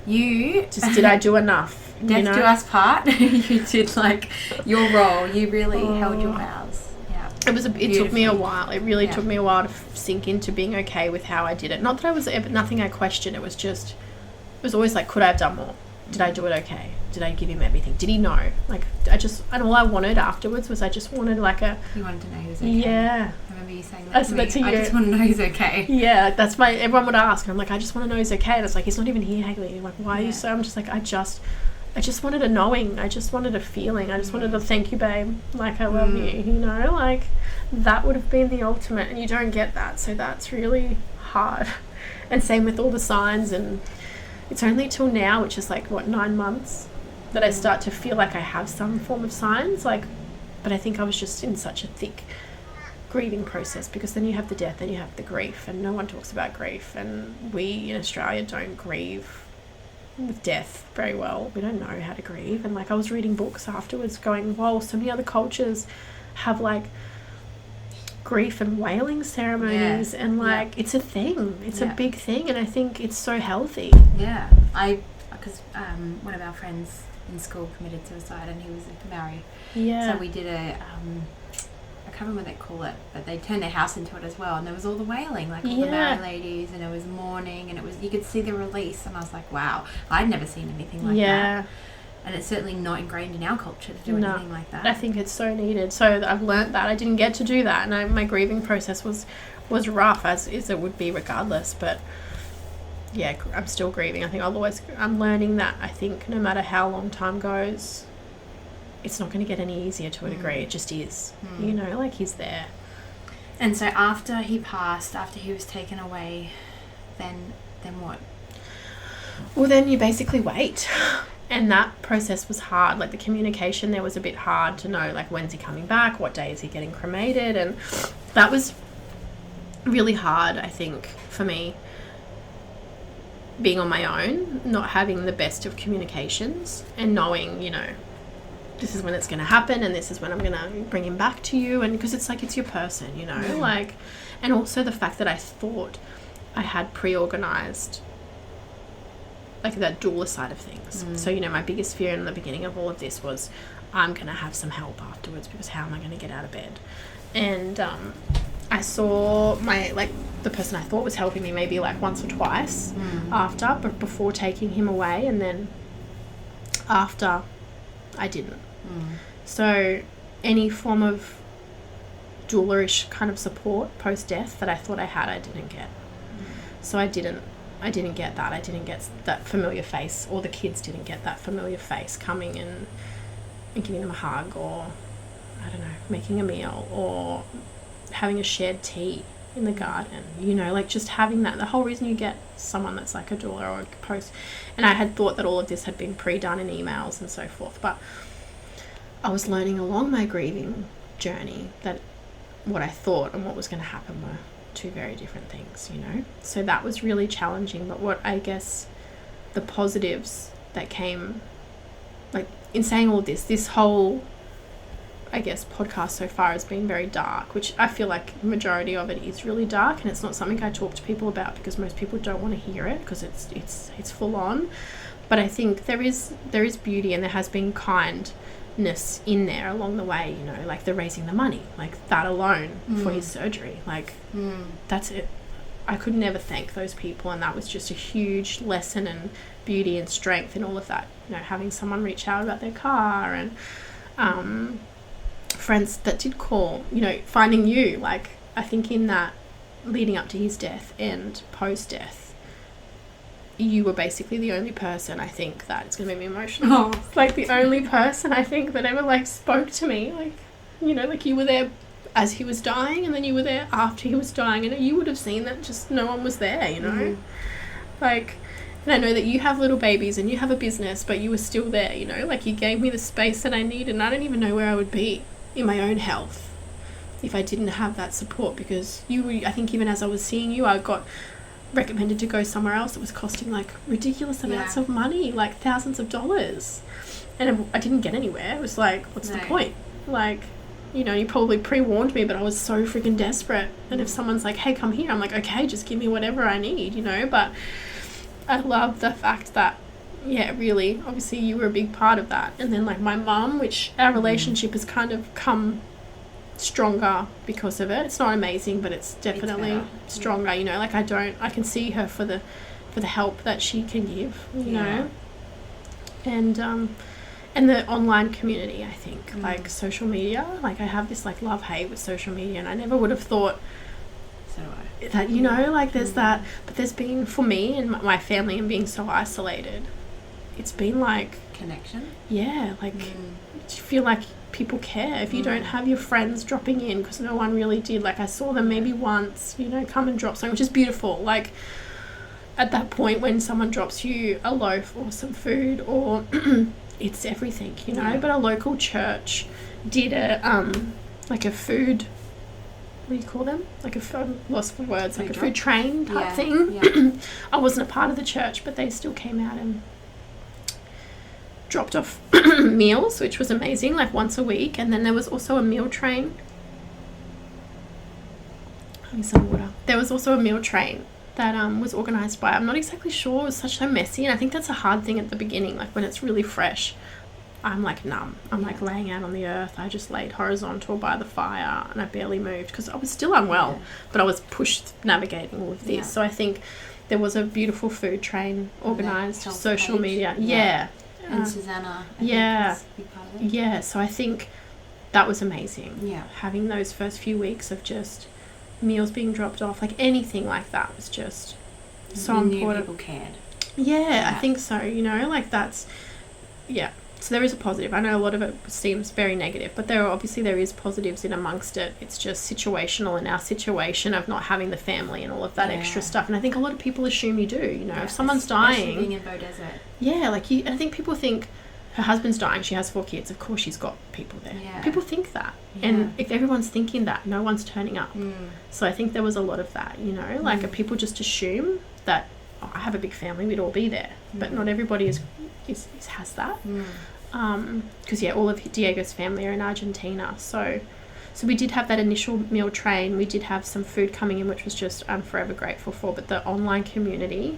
did I do enough? Death to us part. You did like your role. You really held your vows. Yeah. It took me a while. It really took me a while to sink into being okay with how I did it. Not that I was nothing I questioned. It was always like, could I have done more? Did I do it okay? Did I give him everything? Did he know? Like, and all I wanted afterwards was, I just wanted like you wanted to know he was okay. Yeah. I remember you saying that to me. To you. I just want to know he's okay. Yeah, everyone would ask, and I'm like, I just want to know he's okay. And it's like, he's not even here, Hayley. Like, why are you so? I'm just like, I just wanted a knowing. I just wanted a feeling. I just wanted a thank you, babe. Like, I love you. Like, that would have been the ultimate, and you don't get that. So that's really hard. And same with all the signs, and it's only till now, which is like 9 months, that I start to feel like I have some form of signs. Like, but I think I was just in such a thick grieving process, because then you have the death, then you have the grief, and no one talks about grief, and we in Australia don't grieve with death very well. We don't know how to grieve. And like, I was reading books afterwards going, whoa, so many other cultures have like grief and wailing ceremonies, and like it's a thing, it's a big thing, and I think it's so healthy. Because one of our friends in school committed suicide, and he was a Maori, so we did I can't remember what they call it, but they turned their house into it as well, and there was all the wailing, like all the Maori ladies, and it was mourning, and it was, you could see the release, and I was like, wow, I'd never seen anything like that. And it's certainly not ingrained in our culture to do anything like that. I think it's so needed. So I've learnt that. I didn't get to do that, and my grieving process was rough, as it would be regardless. But yeah, I'm still grieving. I think I'm learning that. I think no matter how long time goes, it's not going to get any easier to a degree. It just is. You know, like, he's there. And so after he passed, after he was taken away, then what? Well, then you basically wait. And that process was hard. Like, the communication there was a bit hard to know, like, when's he coming back? What day is he getting cremated? And that was really hard, I think, for me, being on my own, not having the best of communications and knowing, you know, this is when it's going to happen and this is when I'm going to bring him back to you. And because it's like, it's your person, you know, like, and also the fact that I thought I had pre-organized, like, that doula side of things. So, you know, my biggest fear in the beginning of all of this was, I'm going to have some help afterwards, because how am I going to get out of bed? And I saw the person I thought was helping me maybe like once or twice after, but before taking him away, and then after I didn't. So any form of doula-ish kind of support post-death that I thought I had, I didn't get. So I didn't get that. I didn't get that familiar face, or the kids didn't get that familiar face coming and giving them a hug, or, I don't know, making a meal, or having a shared tea in the garden, you know, like, just having that. The whole reason you get someone that's like a doula or a post, and I had thought that all of this had been pre-done in emails and so forth, but I was learning along my grieving journey that what I thought and what was going to happen were two very different things, you know. So that was really challenging. But what I guess the positives that came, like, in saying all this whole, I guess, podcast so far has been very dark, which I feel like the majority of it is really dark, and it's not something I talk to people about because most people don't want to hear it because it's full on. But I think there is beauty, and there has been kindness in there along the way, you know, like the raising the money, like that alone for his surgery, like that's it. I could never thank those people, and that was just a huge lesson and beauty and strength in all of that, you know, having someone reach out about their car, and friends that did call, you know, finding you, like, I think in that leading up to his death and post-death, you were basically the only person, I think, that, it's going to make me emotional, like the only person I think that ever, like, spoke to me, like, you know, like, you were there as he was dying, and then you were there after he was dying, and you would have seen that just no one was there, you know, like, and I know that you have little babies and you have a business, but you were still there, you know, like, you gave me the space that I needed, and I don't even know where I would be in my own health if I didn't have that support, because I think even as I was seeing you, I got recommended to go somewhere else that was costing like ridiculous amounts of money, like thousands of dollars, and I didn't get anywhere. It was like, what's the point? Like, you know, you probably pre-warned me, but I was so freaking desperate, and if someone's like, hey, come here, I'm like, okay, just give me whatever I need, you know. But I love the fact that, yeah, really, obviously you were a big part of that. And then, like, my mum, which our relationship has kind of come stronger because of it. It's not amazing, but it's definitely stronger, you know. Like, I can see her for the help that she can give, you know. And the online community, I think, like social media, like I have this like love-hate with social media, and I never would have thought that, you know, like there's that, but there's been, for me and my family, and being so isolated, it's been like connection. Like you feel like people care if you don't have your friends dropping in, because no one really did. Like, I saw them maybe once, you know, come and drop something, which is beautiful. Like, at that point when someone drops you a loaf or some food, or it's everything, you know. But a local church did a like a food, what do you call them, like I'm lost for words, like a food train type thing. I wasn't a part of the church, but they still came out and dropped off meals, which was amazing, like once a week. And then there was also a meal train. Having some water. There was also a meal train that was organised by, I'm not exactly sure, it was so messy, and I think that's a hard thing at the beginning, like when it's really fresh. I'm like numb. I'm like laying out on the earth. I just laid horizontal by the fire, and I barely moved because I was still unwell, but I was pushed navigating all of this. So I think there was a beautiful food train organised, social media. And Susanna, I think, was a big part of it. So I think that was amazing. Having those first few weeks of just meals being dropped off, like anything like that, was just so important. People cared. I think so, you know, like that's, So there is a positive. I know a lot of it seems very negative, but there is positives in amongst it. It's just situational in our situation of not having the family and all of that extra stuff. And I think a lot of people assume you do, you know, if someone's dying. Being in Bow Desert. Yeah, like and I think people think her husband's dying, she has 4 kids, of course she's got people there. Yeah. People think that. Yeah. And if everyone's thinking that, no one's turning up. So I think there was a lot of that, you know, like people just assume that, oh, I have a big family, we'd all be there. But not everybody has that. Because all of Diego's family are in Argentina, so we did have that initial meal train. We did have some food coming in, which was just I'm forever grateful for. But the online community,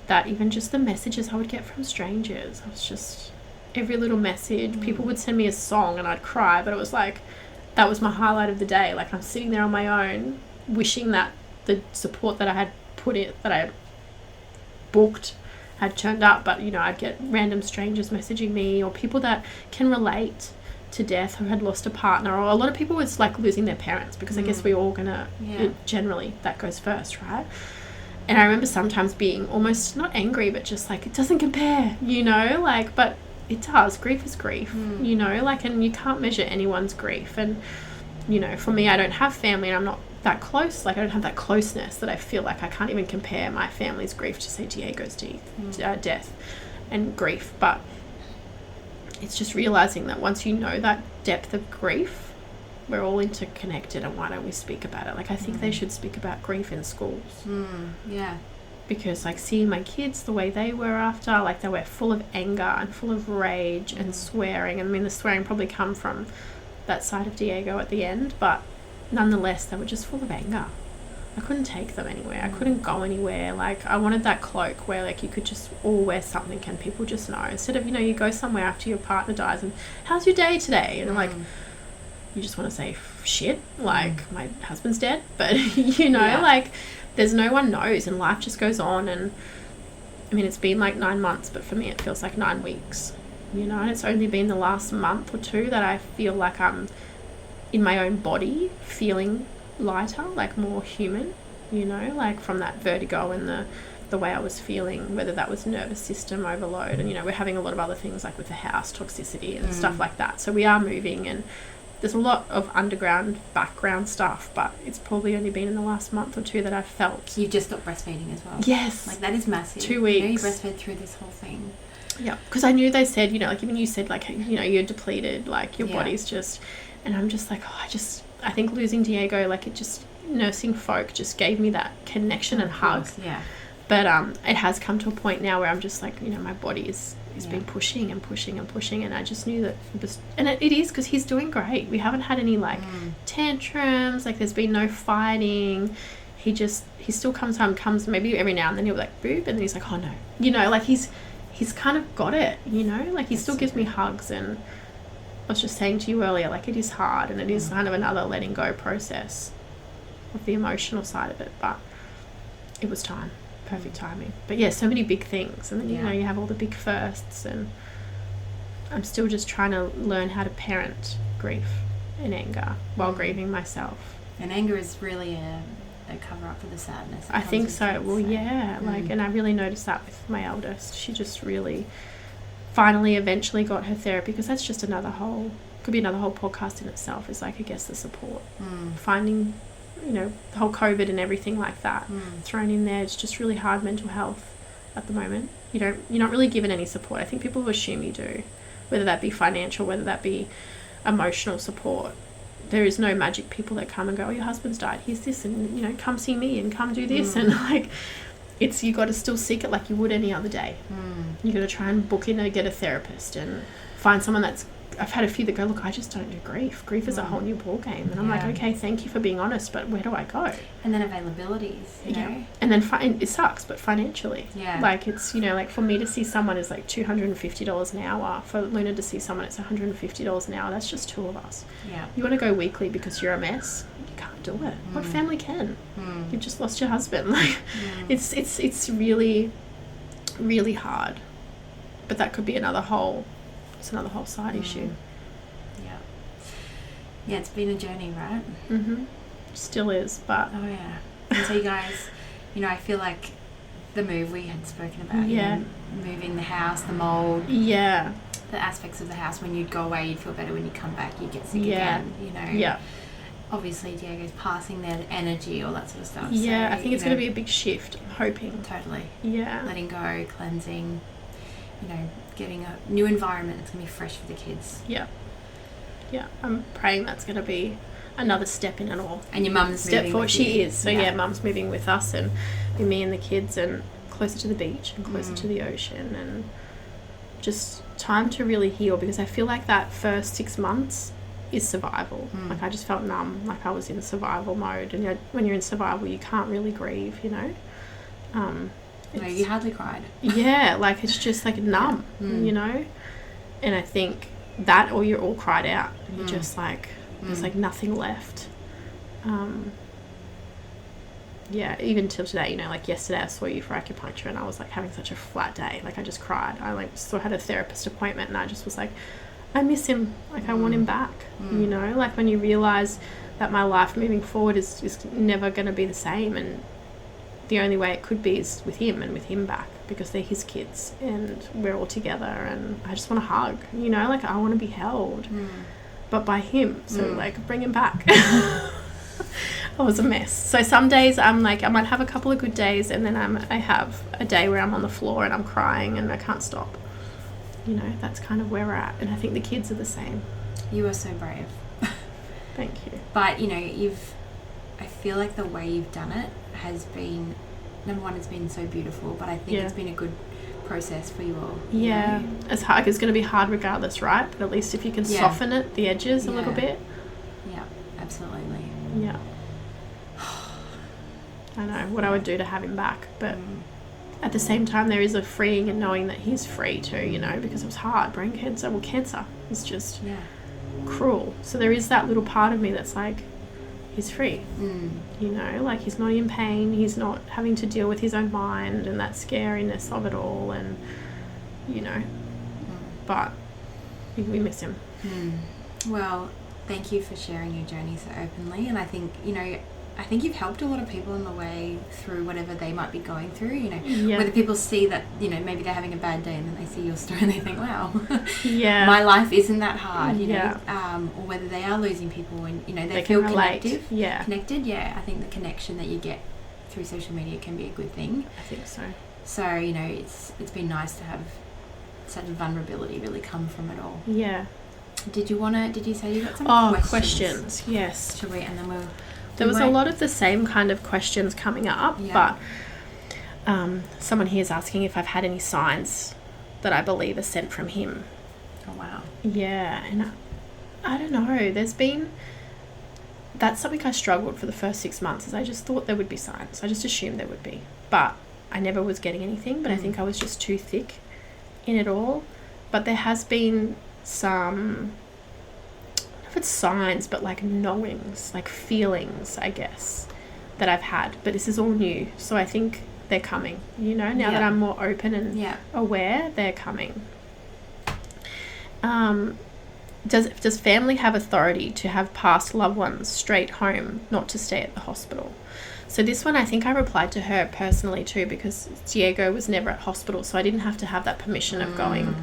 that even just the messages I would get from strangers, I was just, every little message, people would send me a song and I'd cry, but it was like, that was my highlight of the day. Like, I'm sitting there on my own wishing that the support that I had put in, that I had booked, had turned up. But, you know, I'd get random strangers messaging me, or people that can relate to death, who had lost a partner, or a lot of people was like losing their parents, because I guess we're all gonna, generally that goes first, right? And I remember sometimes being almost not angry, but just like, it doesn't compare, you know, like, but it does. Grief is grief, you know, like, and you can't measure anyone's grief. And, you know, for me, I don't have family and I'm not that close. Like, I don't have that closeness that I feel like I can't even compare my family's grief to, say, Diego's death and grief. But it's just realizing that once you know that depth of grief, we're all interconnected, and why don't we speak about it? Like, I think they should speak about grief in schools. Yeah. Because, like, seeing my kids the way they were after, like, they were full of anger and full of rage and swearing. I mean, the swearing probably come from that side of Diego at the end, but nonetheless, they were just full of anger. I couldn't take them anywhere. I couldn't go anywhere. Like, I wanted that cloak where, like, you could just all wear something and people just know. Instead of, you know, you go somewhere after your partner dies and, how's your day today? And, like, you just want to say, shit, like, my husband's dead. But, you know, like, there's no one knows, and life just goes on. And, I mean, it's been, like, 9 months, but for me it feels like 9 weeks, you know. And it's only been the last month or 2 that I feel like I'm in my own body feeling lighter, like more human, you know, like from that vertigo and the way I was feeling, whether that was nervous system overload. And, you know, we're having a lot of other things like with the house, toxicity and stuff like that. So we are moving, and there's a lot of underground background stuff, but it's probably only been in the last month or 2 that I've felt. You've just stopped breastfeeding as well. Yes. Like, that is massive. 2 weeks. You know, you breastfed through this whole thing. Yeah, because I knew they said, you know, like even you said, like, you know, you're depleted, like your body's just, and I'm just like, oh, I think losing Diego, like, it just, nursing folk just gave me that connection and hug. Yeah. But it has come to a point now where I'm just like, you know, my body is been pushing and pushing and pushing, and I just knew that it was, and it is, because he's doing great. We haven't had any like tantrums, like there's been no fighting. He still comes home, maybe every now and then he'll be like boop, and then he's like, oh no, you know, like he's kind of got it, you know, like he still gives me hugs. And I was just saying to you earlier, like, it is hard, and it is kind of another letting go process of the emotional side of it, but it was time. Perfect timing. But yeah, so many big things, and then you know, you have all the big firsts, and I'm still just trying to learn how to parent grief and anger while grieving myself. And anger is really a cover up for the sadness. I think so. Well, yeah, like, and I really noticed that with my eldest. She just really finally eventually got her therapy, because that's just could be another whole podcast in itself, is like, I guess, the support, finding, you know, the whole COVID and everything like that thrown in there. It's just really hard mental health at the moment. You're not really given any support. I think people assume you do, whether that be financial, whether that be emotional support. There is no magic people that come and go, oh, your husband's died, here's this, and, you know, come see me and come do this. And like, it's, you got to still seek it like you would any other day. You got to try and book in and get a therapist and find someone that's, I've had a few that go, look, I just don't do grief. Grief is a whole new ball game. And I'm like, okay, thank you for being honest, but where do I go? And then availabilities, you know? And then it sucks, but financially. Yeah. Like, it's, you know, like for me to see someone is like $250 an hour. For Luna to see someone, it's $150 an hour. That's just 2 of us. Yeah. You want to go weekly because you're a mess? You can't do it. What family can? You've just lost your husband. Like, it's really, really hard. But that could be another whole side issue. Yeah, it's been a journey, right? Still is, but oh yeah. And so you guys, you know, I feel like the move we had spoken about, you know, moving the house, the mold, the aspects of the house when you'd go away, you'd feel better. When you come back, you'd get sick again. You know. Yeah. Obviously, Diago's passing their energy, all that sort of stuff. Yeah, so, I think it's going to be a big shift. I'm hoping. Totally. Yeah. Letting go, cleansing. You know, getting a new environment that's going to be fresh for the kids. Yeah. Yeah, I'm praying that's going to be another step in it all. And your mum's step moving forward. with She you. is. So yeah, mum's moving with us, and me and the kids, and closer to the beach and closer to the ocean, and just time to really heal, because I feel like that first 6 months is survival. Like I just felt numb, like I was in survival mode, and when you're in survival you can't really grieve, you know. No, you hardly cried. Yeah, like it's just like numb, you know. And I think that, or you're all cried out and you're just like there's like nothing left. Yeah, even till today, you know, like yesterday I saw you for acupuncture and I was like having such a flat day, like I just cried. I like still had a therapist appointment and I just was like, I miss him, like I want him back, you know. Like when you realise that my life moving forward is never going to be the same, and the only way it could be is with him and with him back, because they're his kids and we're all together, and I just want a hug, you know, like I want to be held, but by him, so like bring him back. I was a mess. So some days I'm like, I might have a couple of good days, and then I have a day where I'm on the floor and I'm crying and I can't stop. You know, that's kind of where we're at, and I think the kids are the same. You are so brave. Thank you. But you know, I feel like the way you've done it has been, number one, it's been so beautiful, but I think it's been a good process for you all. Yeah, you know? it's hard. It's going to be hard regardless, right? But at least if you can soften it, the edges a little bit. Yeah, absolutely. Yeah. I know what I would do to have him back, but at the same time there is a freeing in knowing that he's free too, you know, because it was hard. Brain cancer, well, cancer is just cruel. So there is that little part of me that's like, he's free, you know, like he's not in pain, he's not having to deal with his own mind and that scariness of it all, and you know, but we miss him. Well, thank you for sharing your journey so openly, and I think, you know, I think you've helped a lot of people on the way through whatever they might be going through, you know, whether people see that, you know, maybe they're having a bad day and then they see your story and they think, wow, my life isn't that hard, you know, or whether they are losing people and, you know, they feel connected. I think the connection that you get through social media can be a good thing. I think so. So, you know, it's been nice to have such vulnerability really come from it all. Yeah. Did you say you got some questions? Yes. Should we, and then there was a lot of the same kind of questions coming up, but someone here is asking if I've had any signs that I believe are sent from him. Oh, wow. Yeah, and I don't know. That's something I struggled for the first 6 months, is I just thought there would be signs. I just assumed there would be. But I never was getting anything, but I think I was just too thick in it all. But there has been some, I don't know if it's signs, but like knowings, like feelings, I guess, that I've had. But this is all new, so I think they're coming, you know, now that I'm more open and aware, they're coming. Does family have authority to have passed loved ones straight home, not to stay at the hospital? So this one, I think I replied to her personally too, because Diago was never at hospital, so I didn't have to have that permission of going,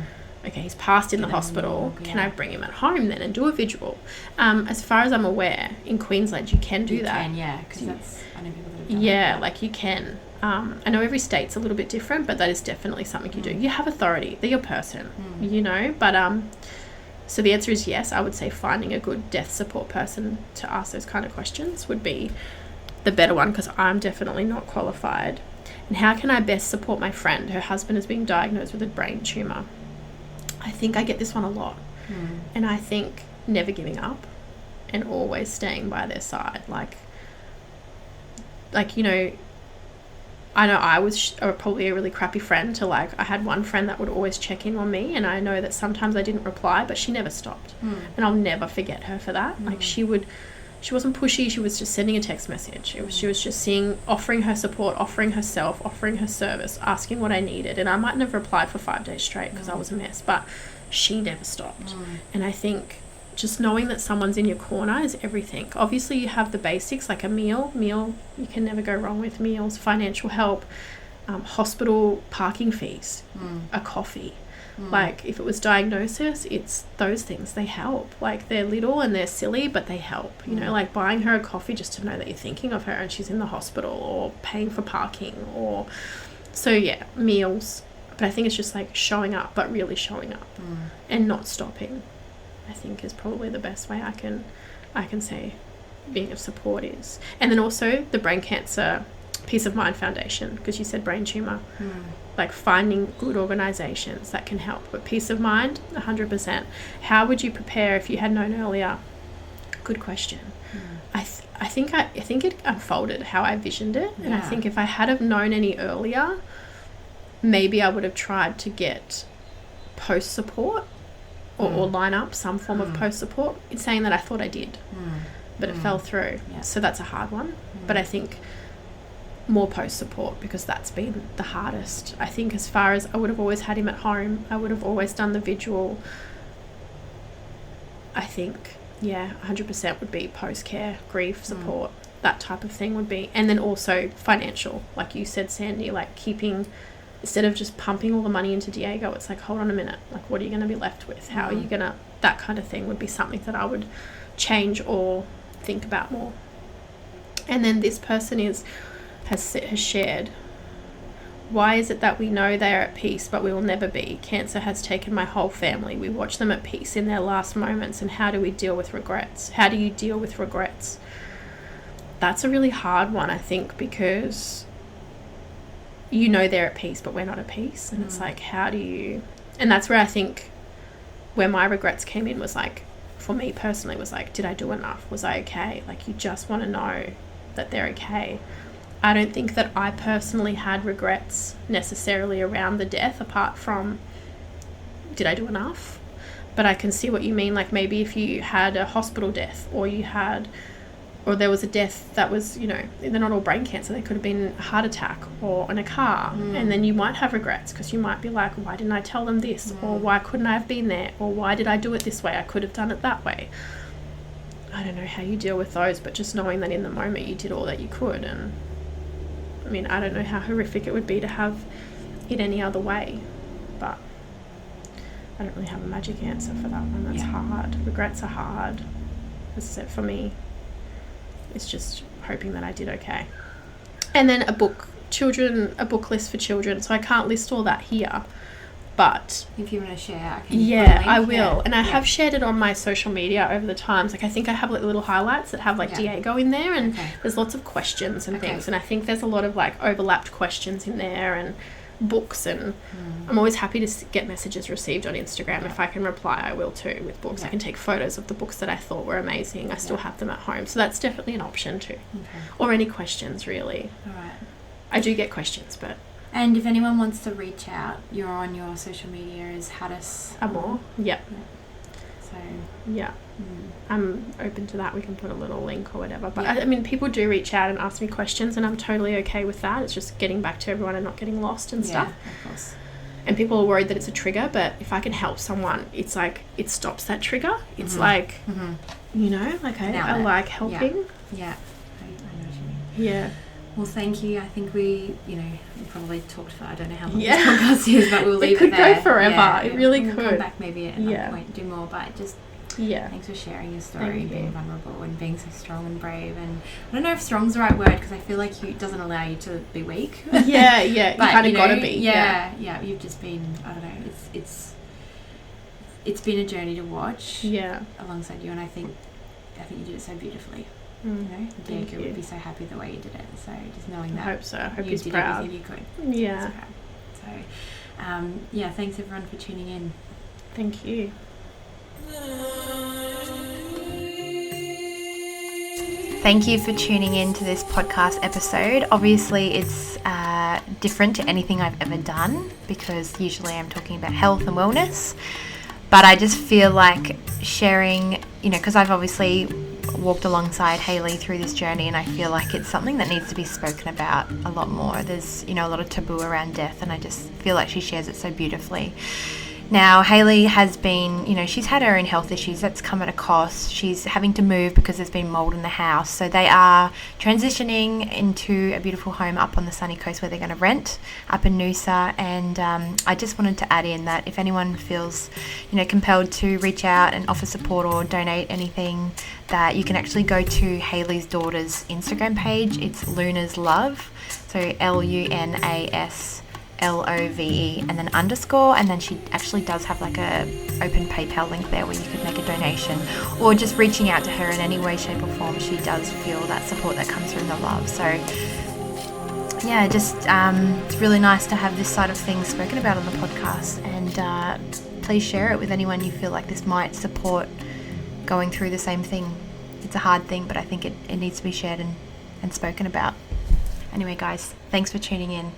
okay, he's passed in the hospital, can I bring him at home then and do a vigil? As far as I'm aware, in Queensland you can do that. You can, because that's, I know people that have done that. Like you can. I know every state's a little bit different, but that is definitely something you do. You have authority, they're your person, you know, but so the answer is yes. I would say finding a good death support person to ask those kind of questions would be the better one, because I'm definitely not qualified. And how can I best support my friend? Her husband has been diagnosed with a brain tumour. I think I get this one a lot. And I think never giving up and always staying by their side. Like you know, I know I was probably a really crappy friend to, like, I had one friend that would always check in on me, and I know that sometimes I didn't reply, but she never stopped. And I'll never forget her for that. Like she wasn't pushy, she was just sending a text message. She was just offering her support, offering herself, offering her service, asking what I needed. And I mightn't have replied for 5 days straight because I was a mess, but she never stopped. And I think just knowing that someone's in your corner is everything. Obviously you have the basics, like a meal you can never go wrong with meals, financial help, hospital parking fees, a coffee, Like, if it was diagnosis, it's those things, they help. Like, they're little and they're silly, but they help. You know, like buying her a coffee just to know that you're thinking of her and she's in the hospital, or paying for parking, or so yeah, meals. But I think it's just like showing up, but really showing up and not stopping, I think, is probably the best way I can say being of support is. And then also the Brain Cancer Peace of Mind Foundation, because you said brain tumor, like finding good organizations that can help. But peace of mind, 100%. How would you prepare if you had known earlier? Good question. I think it unfolded how I visioned it, and I think if I had have known any earlier, maybe I would have tried to get post support or line up some form of post support. It's saying that I thought I did, but it fell through. So that's a hard one. But I think more post support, because that's been the hardest. I think as far as I would have always had him at home, I would have always done the vigil. I think 100% would be post care, grief support, that type of thing would be. And then also financial, like you said, Sandy, like keeping, instead of just pumping all the money into Diago, it's like, hold on a minute, like what are you going to be left with? How are you going to, that kind of thing would be something that I would change or think about more. And then this person has shared, why is it that we know they are at peace but we will never be? Cancer has taken my whole family. We watch them at peace in their last moments, and how do we deal with regrets? How do you deal with regrets? That's a really hard one, I think, because you know they're at peace but we're not at peace, and it's like, how do you, and that's where I think where my regrets came in was like, for me personally, was like, did I do enough? Was I okay? Like, you just want to know that they're okay. I don't think that I personally had regrets necessarily around the death, apart from, did I do enough? But I can see what you mean. Like, maybe if you had a hospital death, or there was a death that was, you know, they're not all brain cancer. They could have been a heart attack or in a car. And then you might have regrets, because you might be like, why didn't I tell them this? Or why couldn't I have been there? Or why did I do it this way? I could have done it that way. I don't know how you deal with those, but just knowing that in the moment you did all that you could. And I mean, I don't know how horrific it would be to have it any other way, but I don't really have a magic answer for that one. That's hard. Regrets are hard. As I said, for me, it's just hoping that I did okay. And then a book list for children. So I can't list all that here, but if you want to share, I can I will. And I have shared it on my social media over the times. Like, I think I have like little highlights that have like Diago in there, and there's lots of questions and things. And I think there's a lot of like overlapped questions in there, and books, and I'm always happy to get messages received on Instagram. If I can reply, I will too, with books. I can take photos of the books that I thought were amazing. I still have them at home, so that's definitely an option too. Or any questions, really. All right. I do get questions, but and if anyone wants to reach out, you're on your social media as Haddis Amor. So I'm open to that. We can put a little link or whatever. But I mean, people do reach out and ask me questions, and I'm totally okay with that. It's just getting back to everyone and not getting lost and stuff. Of course. And people are worried that it's a trigger, but if I can help someone, it's like, it stops that trigger. It's like, you know, like I like helping. Yeah. I know what you mean. Yeah. Well, thank you. I think we probably talked for, I don't know how long this podcast is, but we'll leave it there. It could go forever. Yeah, it really could. We'll come back maybe at another point and do more, but just thanks for sharing your story, being vulnerable and being so strong and brave. And I don't know if strong's the right word, because I feel like it doesn't allow you to be weak. Yeah, you kind of got to be. Yeah, you've just been, I don't know, it's been a journey to watch alongside you, and I think you did it so beautifully. You know, Diago would be so happy the way you did it. So just knowing that. I hope so. I hope you he's did proud. everything you could. Yeah. So, thanks everyone for tuning in. Thank you. Thank you for tuning in to this podcast episode. Obviously, it's different to anything I've ever done, because usually I'm talking about health and wellness. But I just feel like sharing, because I've obviously walked alongside Hayley through this journey, and I feel like it's something that needs to be spoken about a lot more. There's, a lot of taboo around death, and I just feel like she shares it so beautifully. Now, Hayley has been, she's had her own health issues. That's come at a cost. She's having to move because there's been mold in the house. So they are transitioning into a beautiful home up on the sunny coast where they're going to rent up in Noosa. And I just wanted to add in that if anyone feels, compelled to reach out and offer support or donate anything, that you can actually go to Hayley's daughter's Instagram page. It's Luna's Love. So LUNAS LOVE and then _ and then she actually does have like a open PayPal link there where you could make a donation, or just reaching out to her in any way, shape or form. She does feel that support that comes from the love. So yeah, just it's really nice to have this side of things spoken about on the podcast, and please share it with anyone you feel like this might support going through the same thing. It's a hard thing, but I think it needs to be shared and spoken about. Anyway guys, thanks for tuning in.